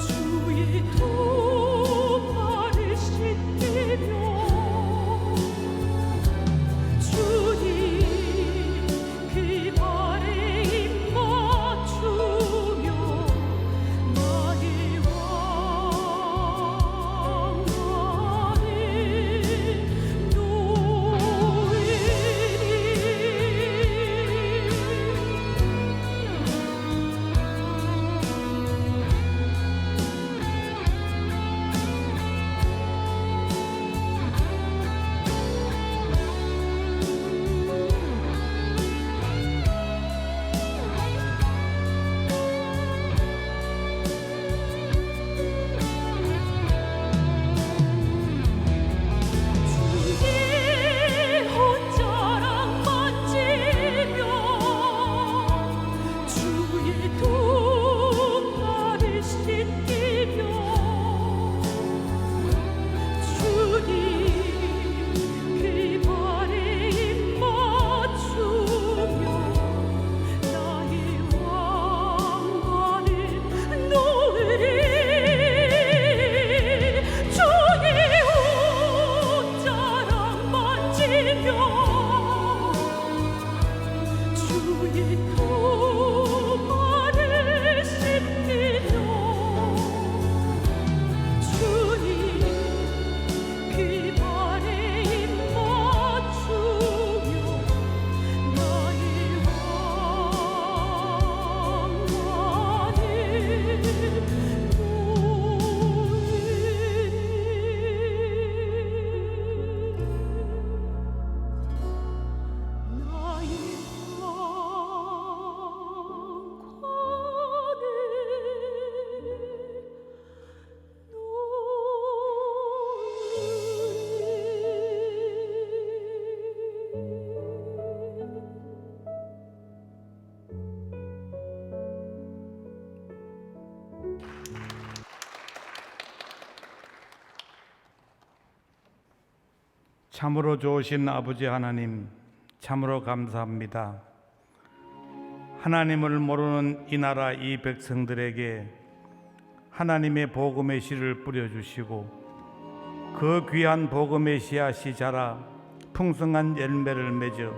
주의 두 발을 씻기며 주님 그 발에 입 맞추며 나의 왕관을 주의 옷자락 만지며 주의 두 발을 씻기며 주님 그 발에 입 맞추며 나의 왕관을 놓으리 주의 옷자락 만지며 주의 두 발을 씻기며 주님 그 발에 입 맞추며 나의 참으로 좋으신 아버지 하나님, 참으로 감사합니다. 하나님을 모르는 이 나라 이 백성들에게 하나님의 복음의 씨를 뿌려주시고 그 귀한 복음의 씨앗이 자라 풍성한 열매를 맺어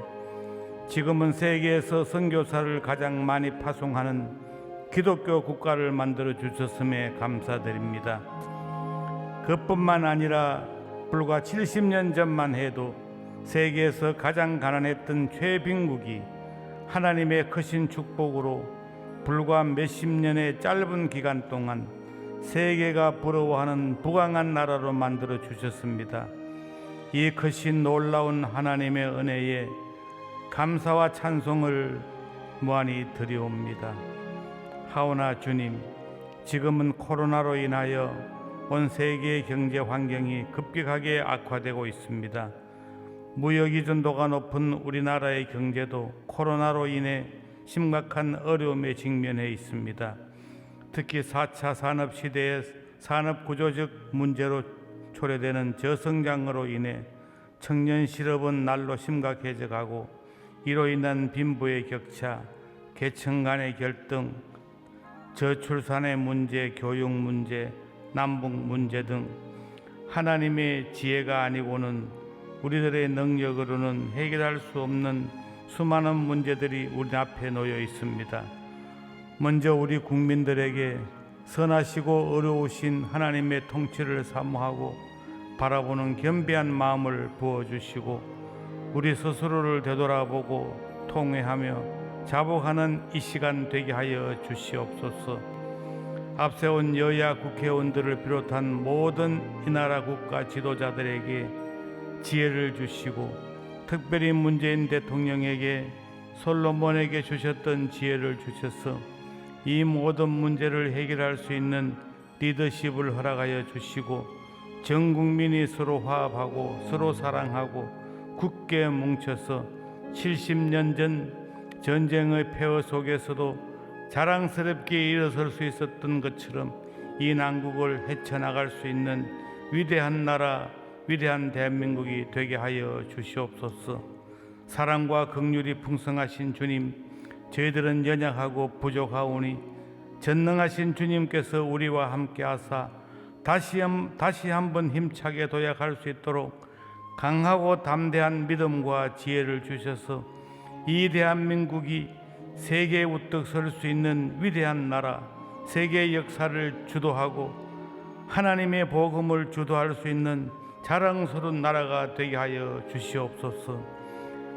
지금은 세계에서 선교사를 가장 많이 파송하는 기독교 국가를 만들어 주셨음에 감사드립니다. 그뿐만 아니라 불과 70년 전만 해도 세계에서 가장 가난했던 최빈국이 하나님의 크신 축복으로 불과 몇십 년의 짧은 기간 동안 세계가 부러워하는 부강한 나라로 만들어 주셨습니다. 이 크신 놀라운 하나님의 은혜에 감사와 찬송을 무한히 드리옵니다. 하오나 주님, 지금은 코로나로 인하여 온 세계의 경제 환경이 급격하게 악화되고 있습니다. 무역 의존도가 높은 우리나라의 경제도 코로나로 인해 심각한 어려움에 직면해 있습니다. 특히 4차 산업시대의 산업구조적 문제로 초래되는 저성장으로 인해 청년 실업은 날로 심각해져 가고 이로 인한 빈부의 격차, 계층 간의 결등, 저출산의 문제, 교육 문제, 남북 문제 등 하나님의 지혜가 아니고는 우리들의 능력으로는 해결할 수 없는 수많은 문제들이 우리 앞에 놓여 있습니다. 먼저 우리 국민들에게 선하시고 어려우신 하나님의 통치를 사모하고 바라보는 겸비한 마음을 부어주시고 우리 스스로를 되돌아보고 통회하며 자복하는 이 시간 되게 하여 주시옵소서. 앞세운 여야 국회의원들을 비롯한 모든 이 나라 국가 지도자들에게 지혜를 주시고 특별히 문재인 대통령에게 솔로몬에게 주셨던 지혜를 주셔서 이 모든 문제를 해결할 수 있는 리더십을 허락하여 주시고 전 국민이 서로 화합하고 서로 사랑하고 굳게 뭉쳐서 70년 전 전쟁의 폐허 속에서도 자랑스럽게 일어설 수 있었던 것처럼 이 난국을 헤쳐나갈 수 있는 위대한 나라, 위대한 대한민국이 되게 하여 주시옵소서. 사랑과 긍휼이 풍성하신 주님, 저희들은 연약하고 부족하오니 전능하신 주님께서 우리와 함께하사 다시 한번 힘차게 도약할 수 있도록 강하고 담대한 믿음과 지혜를 주셔서 이 대한민국이 세계에 우뚝 설 수 있는 위대한 나라, 세계 역사를 주도하고 하나님의 복음을 주도할 수 있는 자랑스러운 나라가 되게 하여 주시옵소서.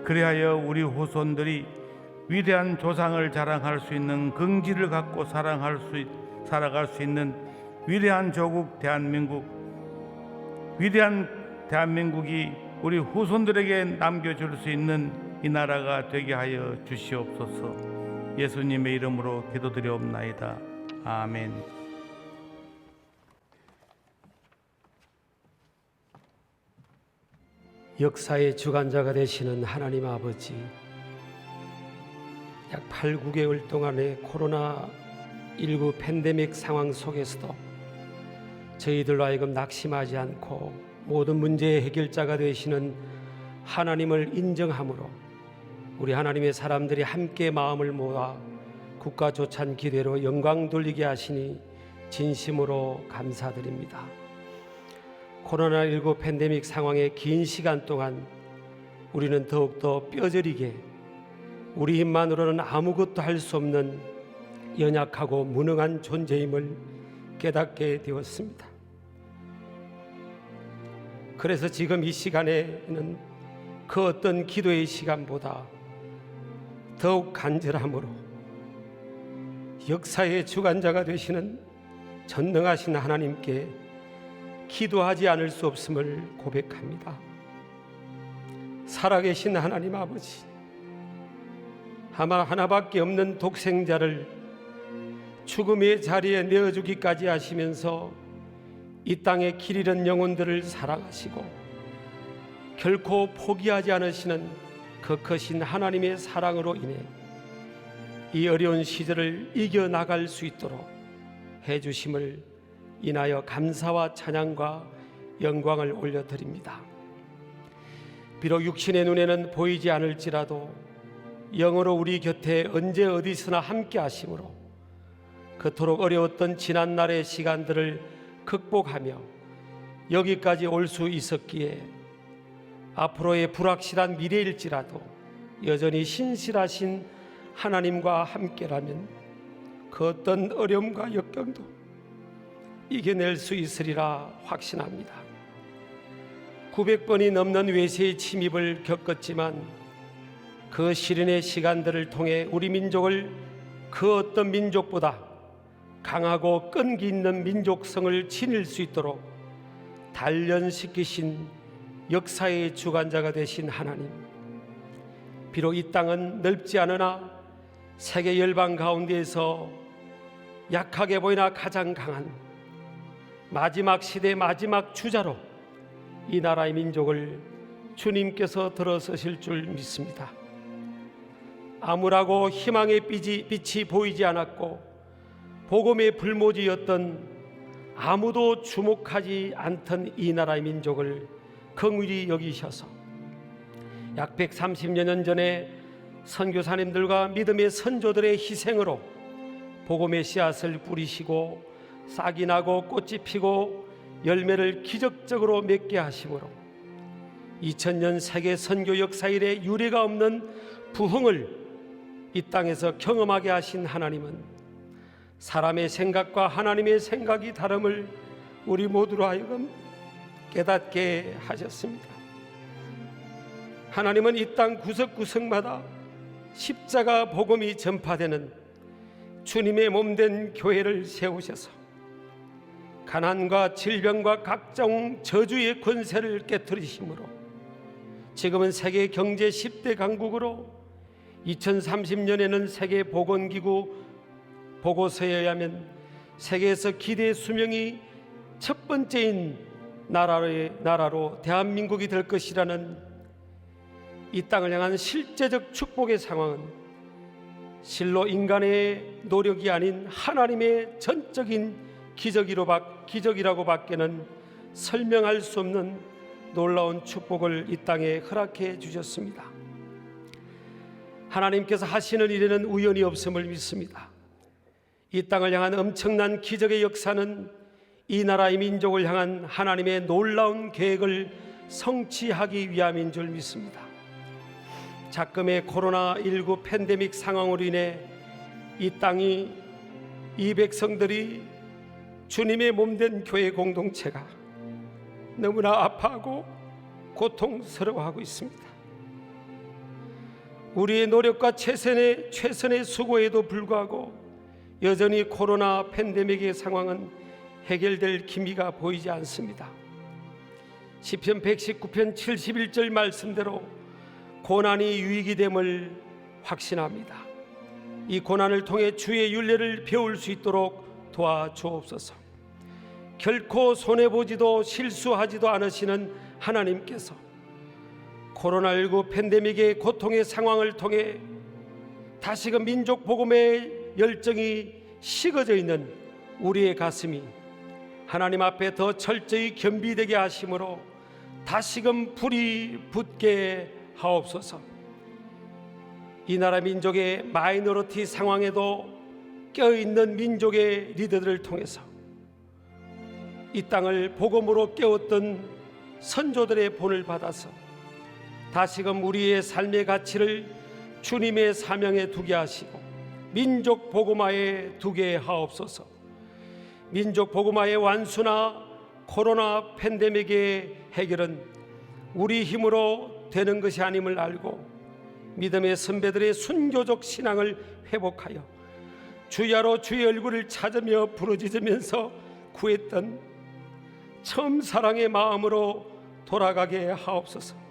그리하여 우리 후손들이 위대한 조상을 자랑할 수 있는 긍지를 갖고 살아갈 수 있는 위대한 조국 대한민국, 위대한 대한민국이 우리 후손들에게 남겨줄 수 있는 이 나라가 되게 하여 주시옵소서. 예수님의 이름으로 기도드리옵나이다. 아멘. 역사의 주관자가 되시는 하나님 아버지, 약 8, 9개월 동안의 코로나19 팬데믹 상황 속에서도 저희들로 하여금 낙심하지 않고 모든 문제의 해결자가 되시는 하나님을 인정함으로 우리 하나님의 사람들이 함께 마음을 모아 국가 조찬 기대로 영광 돌리게 하시니 진심으로 감사드립니다. 코로나19 팬데믹 상황의 긴 시간 동안 우리는 더욱더 뼈저리게 우리 힘만으로는 아무것도 할 수 없는 연약하고 무능한 존재임을 깨닫게 되었습니다. 그래서 지금 이 시간에는 그 어떤 기도의 시간보다 더욱 간절함으로 역사의 주관자가 되시는 전능하신 하나님께 기도하지 않을 수 없음을 고백합니다. 살아계신 하나님 아버지, 하나밖에 없는 독생자를 죽음의 자리에 내어주기까지 하시면서 이 땅에 길 잃은 영혼들을 사랑하시고 결코 포기하지 않으시는 그 크신 하나님의 사랑으로 인해 이 어려운 시절을 이겨나갈 수 있도록 해주심을 인하여 감사와 찬양과 영광을 올려드립니다. 비록 육신의 눈에는 보이지 않을지라도 영으로 우리 곁에 언제 어디서나 함께 하심으로 그토록 어려웠던 지난날의 시간들을 극복하며 여기까지 올 수 있었기에 앞으로의 불확실한 미래일지라도 여전히 신실하신 하나님과 함께라면 그 어떤 어려움과 역경도 이겨낼 수 있으리라 확신합니다. 900번이 넘는 외세의 침입을 겪었지만 그 시련의 시간들을 통해 우리 민족을 그 어떤 민족보다 강하고 끈기 있는 민족성을 지닐 수 있도록 단련시키신 역사의 주관자가 되신 하나님, 비록 이 땅은 넓지 않으나 세계 열방 가운데에서 약하게 보이나 가장 강한 마지막 시대의 마지막 주자로 이 나라의 민족을 주님께서 들어서실 줄 믿습니다. 암울하고 희망의 빛이 보이지 않았고 복음의 불모지였던 아무도 주목하지 않던 이 나라의 민족을 긍휼히 여기셔서 약 130여 년 전에 선교사님들과 믿음의 선조들의 희생으로 복음의 씨앗을 뿌리시고 싹이 나고 꽃이 피고 열매를 기적적으로 맺게 하심으로 2000년 세계 선교 역사 이래 유례가 없는 부흥을 이 땅에서 경험하게 하신 하나님은 사람의 생각과 하나님의 생각이 다름을 우리 모두로 하여금 깨닫게 하셨습니다. 하나님은 이 땅 구석구석마다 십자가 복음이 전파되는 주님의 몸된 교회를 세우셔서 가난과 질병과 각종 저주의 권세를 깨뜨리심으로 지금은 세계 경제 10대 강국으로 2030년에는 세계 보건기구 보고서에 의하면 세계에서 기대 수명이 첫 번째인 나라로 대한민국이 될 것이라는 이 땅을 향한 실제적 축복의 상황은 실로 인간의 노력이 아닌 하나님의 전적인 기적이라고 밖에는 설명할 수 없는 놀라운 축복을 이 땅에 허락해 주셨습니다. 하나님께서 하시는 일에는 우연이 없음을 믿습니다. 이 땅을 향한 엄청난 기적의 역사는 이 나라의 민족을 향한 하나님의 놀라운 계획을 성취하기 위함인 줄 믿습니다. 작금의 코로나19 팬데믹 상황으로 인해 이 땅이, 이 백성들이, 주님의 몸된 교회 공동체가 너무나 아파하고 고통스러워하고 있습니다. 우리의 노력과 최선의 수고에도 불구하고 여전히 코로나 팬데믹의 상황은 해결될 기미가 보이지 않습니다. 시편 119편 71절 말씀대로 고난이 유익이 됨을 확신합니다. 이 고난을 통해 주의 윤례를 배울 수 있도록 도와주옵소서. 결코 손해보지도 실수하지도 않으시는 하나님께서 코로나19 팬데믹의 고통의 상황을 통해 다시금 민족 복음의 열정이 식어져 있는 우리의 가슴이 하나님 앞에 더 철저히 겸비되게 하심으로 다시금 불이 붙게 하옵소서. 이 나라 민족의 마이너리티 상황에도 껴있는 민족의 리더들을 통해서 이 땅을 복음으로 깨웠던 선조들의 본을 받아서 다시금 우리의 삶의 가치를 주님의 사명에 두게 하시고 민족 복음화에 두게 하옵소서. 민족 복음화의 완수나 코로나 팬데믹의 해결은 우리 힘으로 되는 것이 아님을 알고 믿음의 선배들의 순교적 신앙을 회복하여 주야로 주의 얼굴을 찾으며 부르짖으면서 구했던 처음 사랑의 마음으로 돌아가게 하옵소서.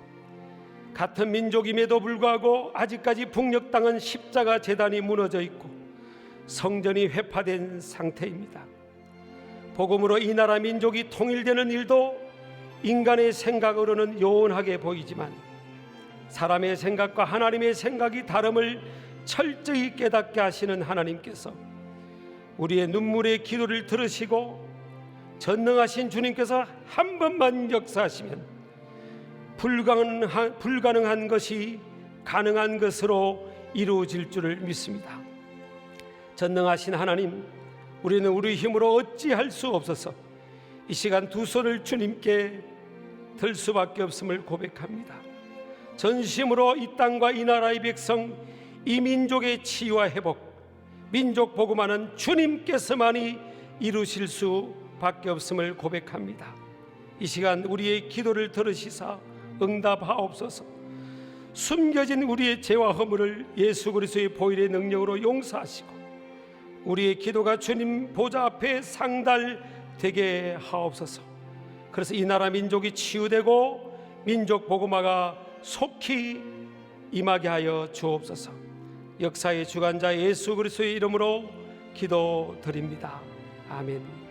같은 민족임에도 불구하고 아직까지 북녘 땅은 십자가 제단이 무너져 있고 성전이 회파된 상태입니다. 복음으로 이 나라 민족이 통일되는 일도 인간의 생각으로는 요원하게 보이지만 사람의 생각과 하나님의 생각이 다름을 철저히 깨닫게 하시는 하나님께서 우리의 눈물의 기도를 들으시고 전능하신 주님께서 한 번만 역사하시면 불가능한 것이 가능한 것으로 이루어질 줄을 믿습니다. 전능하신 하나님, 우리는 우리 힘으로 어찌할 수 없어서 이 시간 두 손을 주님께 들 수밖에 없음을 고백합니다. 전심으로 이 땅과 이 나라의 백성, 이 민족의 치유와 회복, 민족 복음화는 주님께서만이 이루실 수밖에 없음을 고백합니다. 이 시간 우리의 기도를 들으시사 응답하옵소서. 숨겨진 우리의 죄와 허물을 예수 그리스도의 보혈의 능력으로 용서하시고 우리의 기도가 주님 보좌 앞에 상달되게 하옵소서. 그래서 이 나라 민족이 치유되고 민족 복음화가 속히 임하게 하여 주옵소서. 역사의 주관자 예수 그리스도의 이름으로 기도드립니다. 아멘.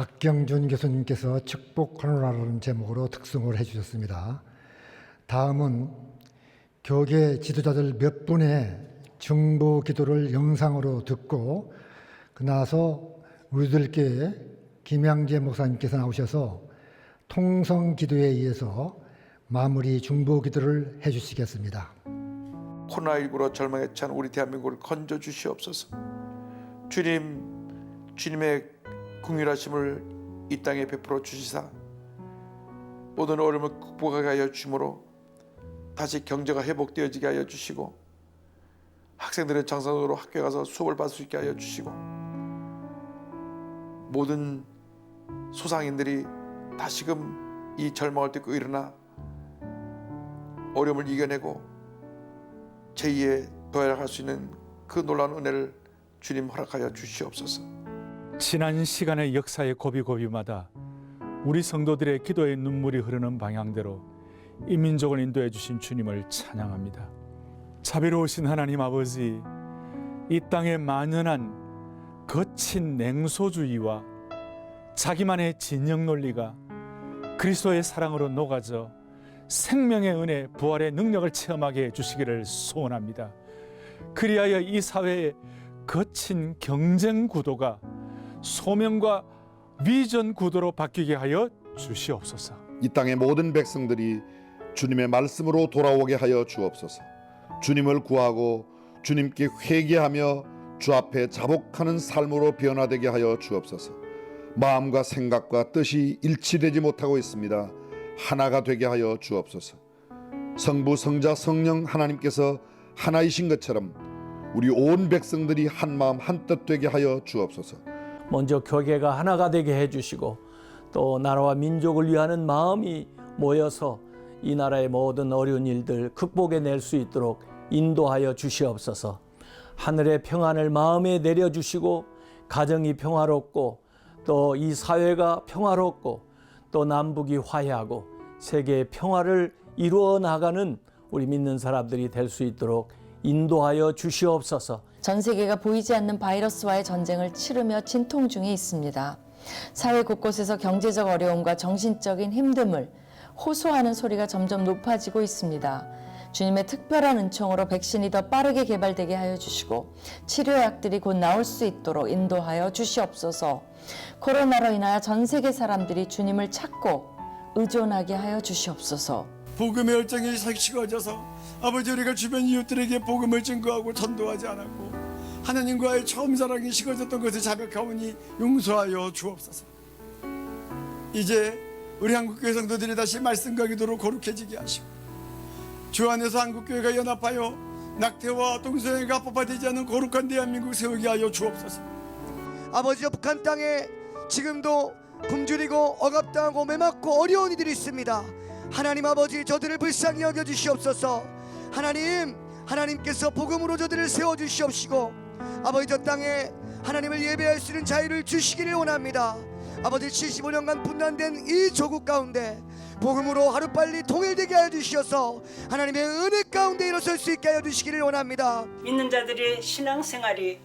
박경준 교수님께서 축복 하노라라는 제목으로 특송을 해주셨습니다. 다음은 교계 지도자들 몇 분의 중보 기도를 영상으로 듣고 그 나서 우리들께 김양재 목사님께서 나오셔서 통성 기도에 의해서 마무리 중보 기도를 해주시겠습니다. 코로나19로 절망에 찬 우리 대한민국을 건져 주시옵소서. 주님의 긍휼하심을 이 땅에 베풀어 주시사 모든 어려움을 극복하게 하여 주므로 다시 경제가 회복되어지게 하여 주시고 학생들은 정상적으로 학교에 가서 수업을 받을 수 있게 하여 주시고 모든 소상인들이 다시금 이 절망을 딛고 일어나 어려움을 이겨내고 제2의 도약할 수 있는 그 놀라운 은혜를 주님 허락하여 주시옵소서. 지난 시간의 역사의 고비고비마다 우리 성도들의 기도의 눈물이 흐르는 방향대로 이 민족을 인도해 주신 주님을 찬양합니다. 자비로우신 하나님 아버지, 이 땅의 만연한 거친 냉소주의와 자기만의 진영 논리가 그리스도의 사랑으로 녹아져 생명의 은혜, 부활의 능력을 체험하게 해주시기를 소원합니다. 그리하여 이 사회의 거친 경쟁 구도가 소명과 비전 구도로 바뀌게 하여 주시옵소서. 이 땅의 모든 백성들이 주님의 말씀으로 돌아오게 하여 주옵소서. 주님을 구하고 주님께 회개하며 주 앞에 자복하는 삶으로 변화되게 하여 주옵소서. 마음과 생각과 뜻이 일치되지 못하고 있습니다. 하나가 되게 하여 주옵소서. 성부, 성자, 성령 하나님께서 하나이신 것처럼 우리 온 백성들이 한 마음 한 뜻 되게 하여 주옵소서. 먼저 교계가 하나가 되게 해주시고 또 나라와 민족을 위하는 마음이 모여서 이 나라의 모든 어려운 일들 극복해낼 수 있도록 인도하여 주시옵소서. 하늘의 평안을 마음에 내려주시고 가정이 평화롭고 또 이 사회가 평화롭고 또 남북이 화해하고 세계의 평화를 이루어 나가는 우리 믿는 사람들이 될 수 있도록 인도하여 주시옵소서. 전 세계가 보이지 않는 바이러스와의 전쟁을 치르며 진통 중에 있습니다. 사회 곳곳에서 경제적 어려움과 정신적인 힘듦을 호소하는 소리가 점점 높아지고 있습니다. 주님의 특별한 은총으로 백신이 더 빠르게 개발되게 하여 주시고 치료약들이 곧 나올 수 있도록 인도하여 주시옵소서. 코로나로 인하여 전 세계 사람들이 주님을 찾고 의존하게 하여 주시옵소서. 복음의 열정이 식어져서 아버지 우리가 주변 이웃들에게 복음을 증거하고 전도하지 않았고 하나님과의 처음 사랑이 식어졌던 것을 자백하오니 용서하여 주옵소서. 이제 우리 한국교회 성도들이 다시 말씀과 기도로 거룩해지게 하시고 주 안에서 한국교회가 연합하여 낙태와 동성애가 합법화되지 않은 거룩한 대한민국 세우게 하여 주옵소서. 아버지여, 북한 땅에 지금도 굶주리고 억압당하고 매맞고 어려운 이들이 있습니다. 하나님 아버지, 저들을 불쌍히 여겨주시옵소서. 하나님께서 복음으로 저들을 세워주시옵시고 아버지, 저 땅에 하나님을 예배할 수 있는 자유를 주시기를 원합니다. 아버지, 75년간 분단된 이 조국 가운데 복음으로 하루빨리 통일되게 하여 주시어서 하나님의 은혜 가운데 일어설 수 있게 하여 주시기를 원합니다. 믿는 자들의 신앙생활이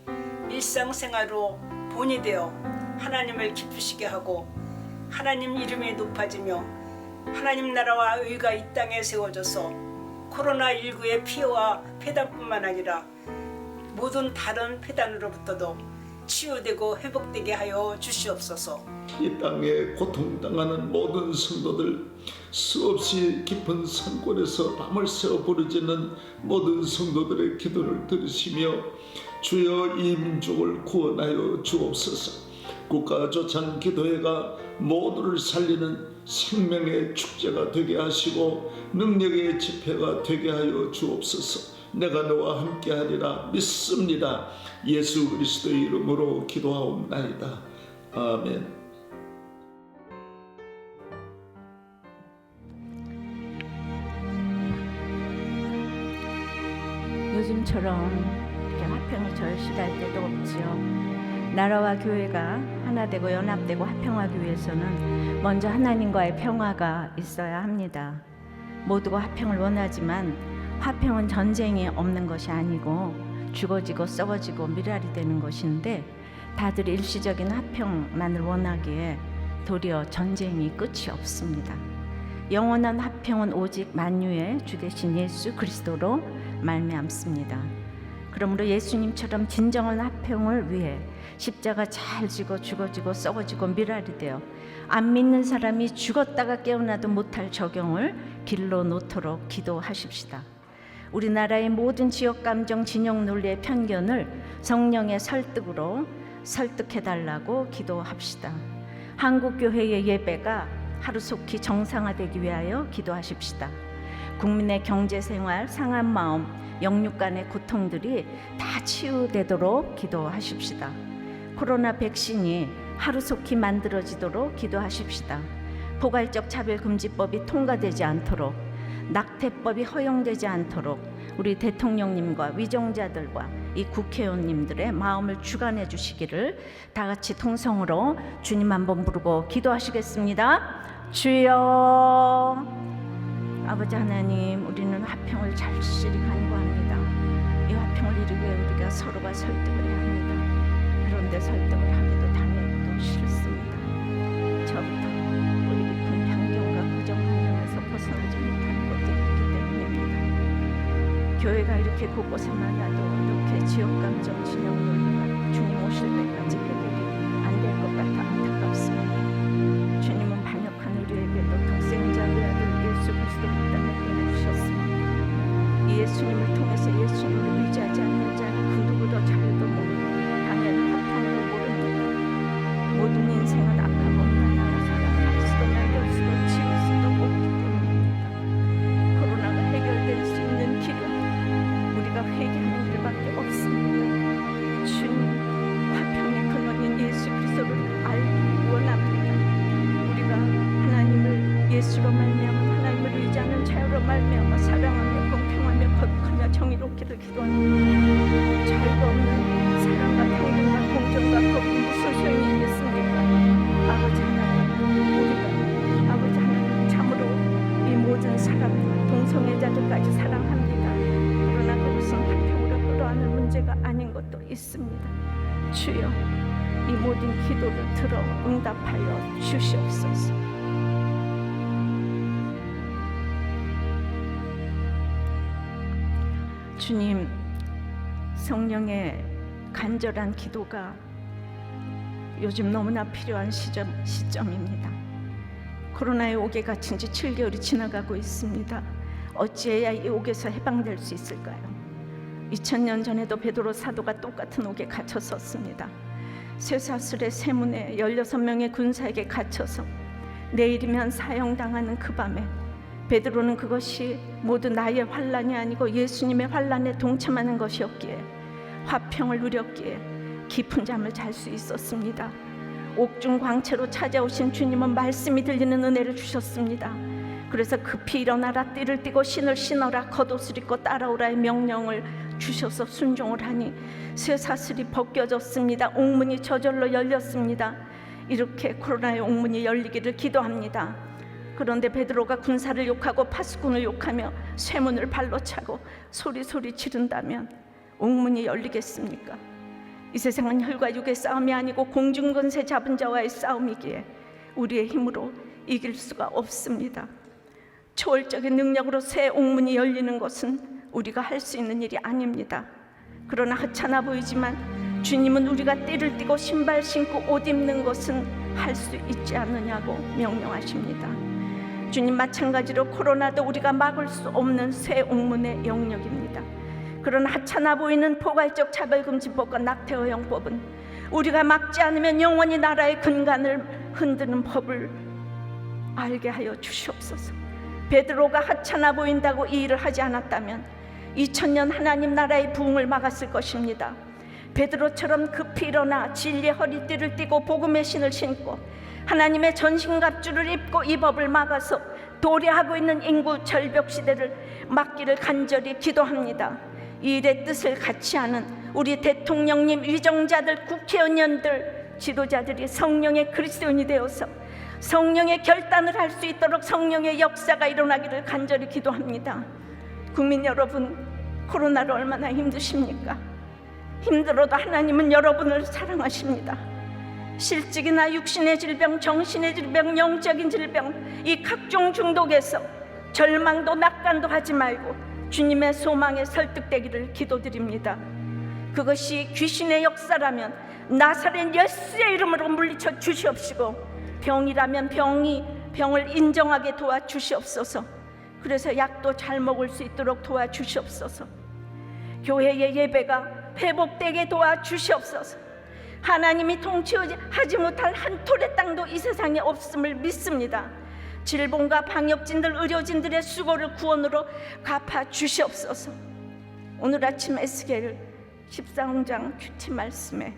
일상생활로 본이 되어 하나님을 기쁘시게 하고 하나님 이름이 높아지며 하나님 나라와 의가 이 땅에 세워져서 코로나19의 피해와 폐단뿐만 아니라 모든 다른 폐단으로부터도 치유되고 회복되게 하여 주시옵소서. 이 땅에 고통당하는 모든 성도들, 수없이 깊은 산골에서 밤을 새워 부르짖는 모든 성도들의 기도를 들으시며 주여 이 민족을 구원하여 주옵소서. 국가조찬 기도회가 모두를 살리는 생명의 축제가 되게 하시고 능력의 집회가 되게 하여 주옵소서. 내가 너와 함께하리라 믿습니다. 예수 그리스도의 이름으로 기도하옵나이다. 아멘. 요즘처럼 이렇게 화평이 절실할 때도 없지요. 나라와 교회가 하나 되고 연합되고 화평하기 위해서는 먼저 하나님과의 평화가 있어야 합니다. 모두가 화평을 원하지만 화평은 전쟁이 없는 것이 아니고 죽어지고 썩어지고 미랄이 되는 것인데 다들 일시적인 화평만을 원하기에 도리어 전쟁이 끝이 없습니다. 영원한 화평은 오직 만유의 주 되신 예수 그리스도로 말미암습니다. 그러므로 예수님처럼 진정한 화평을 위해 십자가 잘 지고 죽어지고 썩어지고 미랄이 되어 안 믿는 사람이 죽었다가 깨어나도 못할 적용을 길러 놓도록 기도하십시다. 우리나라의 모든 지역 감정 진영 논리의 편견을 성령의 설득으로 설득해달라고 기도합시다. 한국교회의 예배가 하루속히 정상화되기 위하여 기도하십시다. 국민의 경제생활, 상한 마음, 영육 간의 고통들이 다 치유되도록 기도하십시다. 코로나 백신이 하루속히 만들어지도록 기도하십시다. 포괄적 차별금지법이 통과되지 않도록, 낙태법이 허용되지 않도록 우리 대통령님과 위정자들과 이 국회의원님들의 마음을 주관해 주시기를 다 같이 통성으로 주님 한번 부르고 기도하시겠습니다. 주여, 아버지 하나님, 우리는 화평을 절실히 간구합니다. 이 화평을 이루기 위해 우리가 서로가 설득을 해야 합니다. 그런데 설득을 하기도 당해도 싫습니다. 저부터 뿌리 깊은 편견과 고정관념에서 벗어나지 못하는 것들이 있기 때문입니다. 교회가 이렇게 곳곳에 많아도 이렇게 지역감정 진영 논리가 주님 오실 때까지 해결이 안 될 것 같아 안타깝습니다. 주님은 반역한 우리에게도 독생자 외아들 예수 그리스도 이 땅에 보내주셨습니다. 이 예수님을 통해서 예수님을 의지하지 않는 자는 그 누구도 자유도 모르고 당연히 화평도 모릅니다. 모든 인생은 악하고 나나의 사랑을 할 수도 날릴 수도 지울 수도 없기 때문입니다. 코로나가 해결될 수 있는 길은 우리가 회개하는 길밖에 없습니다. 주님, 화평의 근원인 예수 그리스도를 알기 원합니다. 우리가 하나님을 예수로 말미암아 하나님을 의지하는 자유로 말미암아 사랑하며 공평하며 거룩하며 정의롭기를 기도합니다. 자유가 없는 사랑과 평등과 공정과 법이 무슨 소용이 있겠습니까? 아버지 하나님, 우리가 아버지 하나님 참으로 이 모든 사람 동성애자들까지 사랑합니다. 그러나 그것은 화평으로 끌어안을 문제가 아닌 것도 있습니다. 주여, 이 모든 기도를 들어 응답하여 주시옵소서. 주님, 성령의 간절한 기도가 요즘 너무나 필요한 시점입니다. 코로나의 옥에 갇힌 지 7개월이 지나가고 있습니다. 어찌해야 이 옥에서 해방될 수 있을까요? 2000년 전에도 베드로 사도가 똑같은 옥에 갇혔었습니다. 쇠사슬의 세문에 16명의 군사에게 갇혀서 내일이면 사형당하는 그 밤에 베드로는 그것이 모두 나의 환난이 아니고 예수님의 환난에 동참하는 것이었기에 화평을 누렸기에 깊은 잠을 잘 수 있었습니다. 옥중 광채로 찾아오신 주님은 말씀이 들리는 은혜를 주셨습니다. 그래서 급히 일어나라, 띠를 띠고 신을 신어라, 겉옷을 입고 따라오라의 명령을 주셔서 순종을 하니 쇠사슬이 벗겨졌습니다. 옥문이 저절로 열렸습니다. 이렇게 코로나의 옥문이 열리기를 기도합니다. 그런데 베드로가 군사를 욕하고 파수꾼을 욕하며 쇠문을 발로 차고 소리 지른다면 옥문이 열리겠습니까? 이 세상은 혈과 육의 싸움이 아니고 공중권세 잡은 자와의 싸움이기에 우리의 힘으로 이길 수가 없습니다. 초월적인 능력으로 새 옥문이 열리는 것은 우리가 할 수 있는 일이 아닙니다. 그러나 하찮아 보이지만 주님은 우리가 띠를 띠고 신발 신고 옷 입는 것은 할 수 있지 않느냐고 명령하십니다. 주님, 마찬가지로 코로나도 우리가 막을 수 없는 새 옥문의 영역입니다. 그런 하찮아 보이는 포괄적 차별금지법과 낙태허용법은 우리가 막지 않으면 영원히 나라의 근간을 흔드는 법을 알게 하여 주시옵소서. 베드로가 하찮아 보인다고 이 일을 하지 않았다면 2000년 하나님 나라의 부흥을 막았을 것입니다. 베드로처럼 급히 일어나 진리의 허리띠를 띠고 복음의 신을 신고 하나님의 전신갑주를 입고 이 법을 막아서 도래하고 있는 인구 절벽 시대를 막기를 간절히 기도합니다. 이 일의 뜻을 같이 하는 우리 대통령님, 위정자들, 국회의원들, 지도자들이 성령의 그리스도인이 되어서 성령의 결단을 할 수 있도록 성령의 역사가 일어나기를 간절히 기도합니다. 국민 여러분, 코로나로 얼마나 힘드십니까? 힘들어도 하나님은 여러분을 사랑하십니다. 실직이나 육신의 질병, 정신의 질병, 영적인 질병, 이 각종 중독에서 절망도 낙관도 하지 말고 주님의 소망에 설득되기를 기도드립니다. 그것이 귀신의 역사라면 나사렛 예수의 이름으로 물리쳐 주시옵시고, 병이라면 병을 인정하게 도와주시옵소서. 그래서 약도 잘 먹을 수 있도록 도와주시옵소서. 교회의 예배가 회복되게 도와주시옵소서. 하나님이 통치하지 못할 한 톨의 땅도 이 세상에 없음을 믿습니다. 질본과 방역진들, 의료진들의 수고를 구원으로 갚아주시옵소서. 오늘 아침 에스겔 14장 큐티 말씀에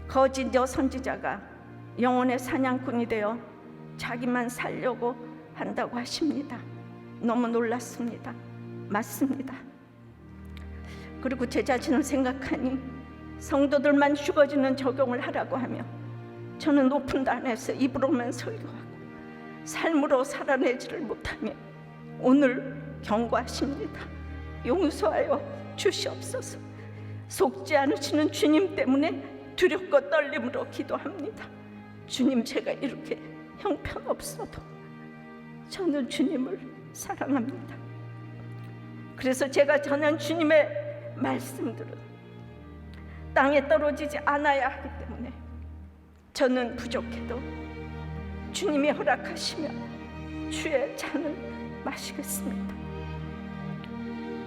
거짓 여선지자가 영혼의 사냥꾼이 되어 자기만 살려고 한다고 하십니다. 너무 놀랐습니다. 맞습니다. 그리고 제 자신을 생각하니 성도들만 죽어지는 적용을 하라고 하며 저는 높은 단에서 입으로만 설교하고 삶으로 살아내지를 못하며 오늘 경고하십니다. 용서하여 주시옵소서. 속지 않으시는 주님 때문에 두렵고 떨림으로 기도합니다. 주님, 제가 이렇게 형편없어도 저는 주님을 사랑합니다. 그래서 제가 전한 주님의 말씀들은 땅에 떨어지지 않아야 하기 때문에 저는 부족해도 주님이 허락하시면 주의 잔을 마시겠습니다.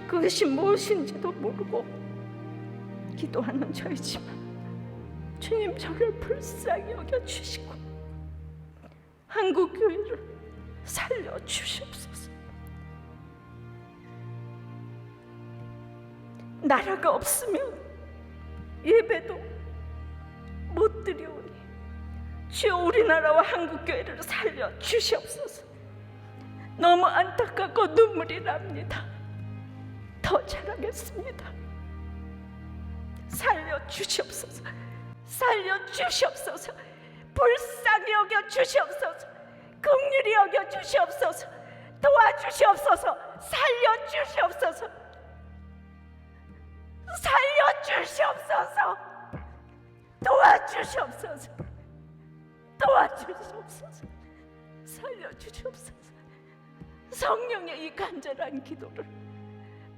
그것이 무엇인지도 모르고 기도하는 저이지만 주님, 저를 불쌍히 여겨주시고 한국교회를 살려주시옵소서. 나라가 없으면 예배도 못 드리오니 주여, 우리나라와 한국교회를 살려주시옵소서. 너무 안타깝고 눈물이 납니다. 더 잘하겠습니다. 살려주시옵소서. 살려주시옵소서. 불쌍히 여겨주시옵소서. 긍휼히 여겨주시옵소서. 도와주시옵소서. 살려주시옵소서. 살려주시옵소서. 도와주시옵소서. 도와주시옵소서. 살려주시옵소서. 성령의 이 간절한 기도를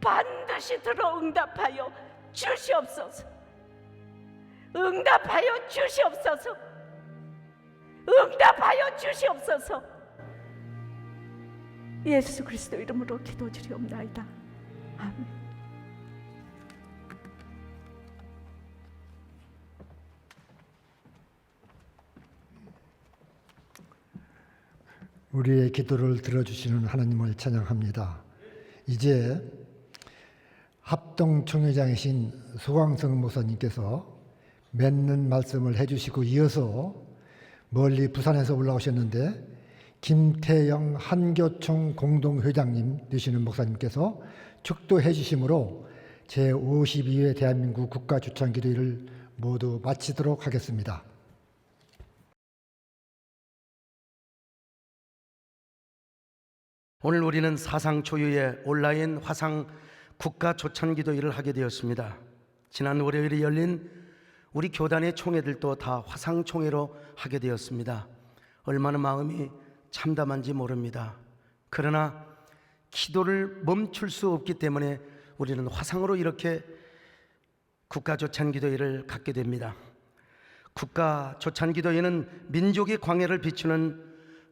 반드시 들어 응답하여 주시옵소서. 응답하여 주시옵소서. 응답하여 주시옵소서. 예수 그리스도 이름으로 기도드리옵나이다. 아멘. 우리의 기도를 들어주시는 하나님을 찬양합니다. 이제 합동총회장이신 소광성 목사님께서 맺는 말씀을 해주시고 이어서 멀리 부산에서 올라오셨는데 김태영 한교총 공동회장님 되시는 목사님께서 축도해 주심으로 제52회 대한민국 국가주창기도회를 모두 마치도록 하겠습니다. 오늘 우리는 사상 초유의 온라인 화상 국가 조찬기도회를 하게 되었습니다. 지난 월요일에 열린 우리 교단의 총회들도 다 화상 총회로 하게 되었습니다. 얼마나 마음이 참담한지 모릅니다. 그러나 기도를 멈출 수 없기 때문에 우리는 화상으로 이렇게 국가 조찬기도회를 갖게 됩니다. 국가 조찬기도회는 민족의 광해를 비추는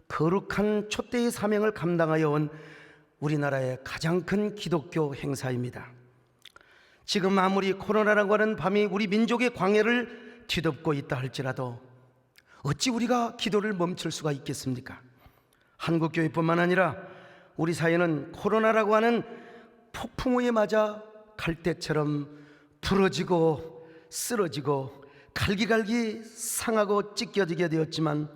거룩한 촛대의 사명을 감당하여 온 우리나라의 가장 큰 기독교 행사입니다. 지금 아무리 코로나라고 하는 밤이 우리 민족의 광해를 뒤덮고 있다 할지라도 어찌 우리가 기도를 멈출 수가 있겠습니까? 한국교회뿐만 아니라 우리 사회는 코로나라고 하는 폭풍우에 맞아 갈대처럼 부러지고 쓰러지고 갈기갈기 상하고 찢겨지게 되었지만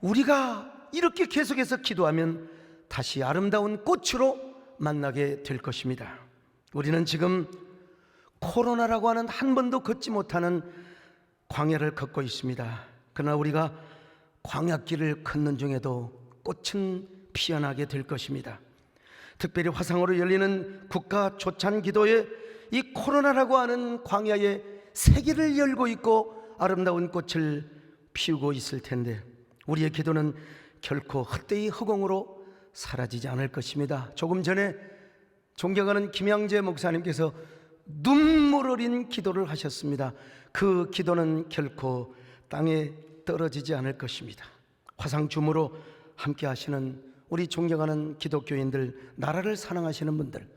우리가 이렇게 계속해서 기도하면 다시 아름다운 꽃으로 만나게 될 것입니다. 우리는 지금 코로나라고 하는 한 번도 걷지 못하는 광야를 걷고 있습니다. 그러나 우리가 광야길을 걷는 중에도 꽃은 피어나게 될 것입니다. 특별히 화상으로 열리는 국가 조찬 기도에 이 코로나라고 하는 광야의 세계를 열고 있고 아름다운 꽃을 피우고 있을 텐데 우리의 기도는 결코 헛되이 허공으로 사라지지 않을 것입니다. 조금 전에 존경하는 김양재 목사님께서 눈물 어린 기도를 하셨습니다. 그 기도는 결코 땅에 떨어지지 않을 것입니다. 화상줌으로 함께 하시는 우리 존경하는 기독교인들, 나라를 사랑하시는 분들,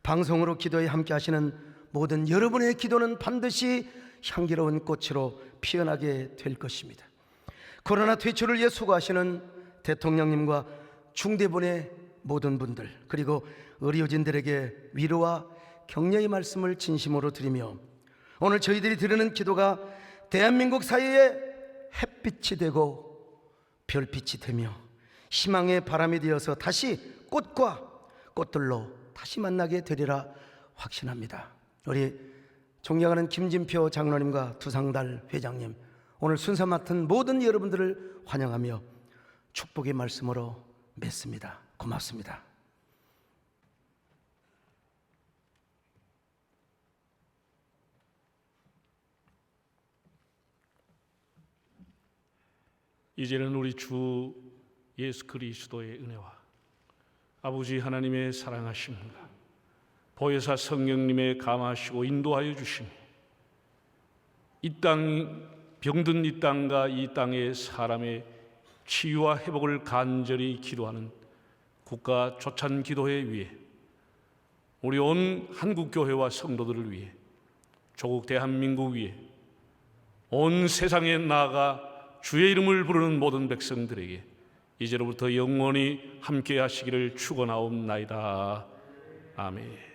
방송으로 기도에 함께 하시는 모든 여러분의 기도는 반드시 향기로운 꽃으로 피어나게 될 것입니다. 코로나 퇴출을 위해 수고하시는 대통령님과 중대본의 모든 분들, 그리고 의료진들에게 위로와 격려의 말씀을 진심으로 드리며 오늘 저희들이 드리는 기도가 대한민국 사회에 햇빛이 되고 별빛이 되며 희망의 바람이 되어서 다시 꽃과 꽃들로 다시 만나게 되리라 확신합니다. 우리 존경하는 김진표 장로님과 두상달 회장님, 오늘 순서 맡은 모든 여러분들을 환영하며 축복의 말씀으로 맺습니다. 고맙습니다. 이제는 우리 주 예수 그리스도의 은혜와 아버지 하나님의 사랑하심과 보혜사 성령님의 감화하시고 인도하여 주심이 이 땅 병든 이 땅과 이 땅의 사람의 치유와 회복을 간절히 기도하는 국가 조찬 기도회 위에 우리 온 한국교회와 성도들을 위해 조국 대한민국 위에 온 세상에 나아가 주의 이름을 부르는 모든 백성들에게 이제로부터 영원히 함께 하시기를 축원하옵나이다. 아멘.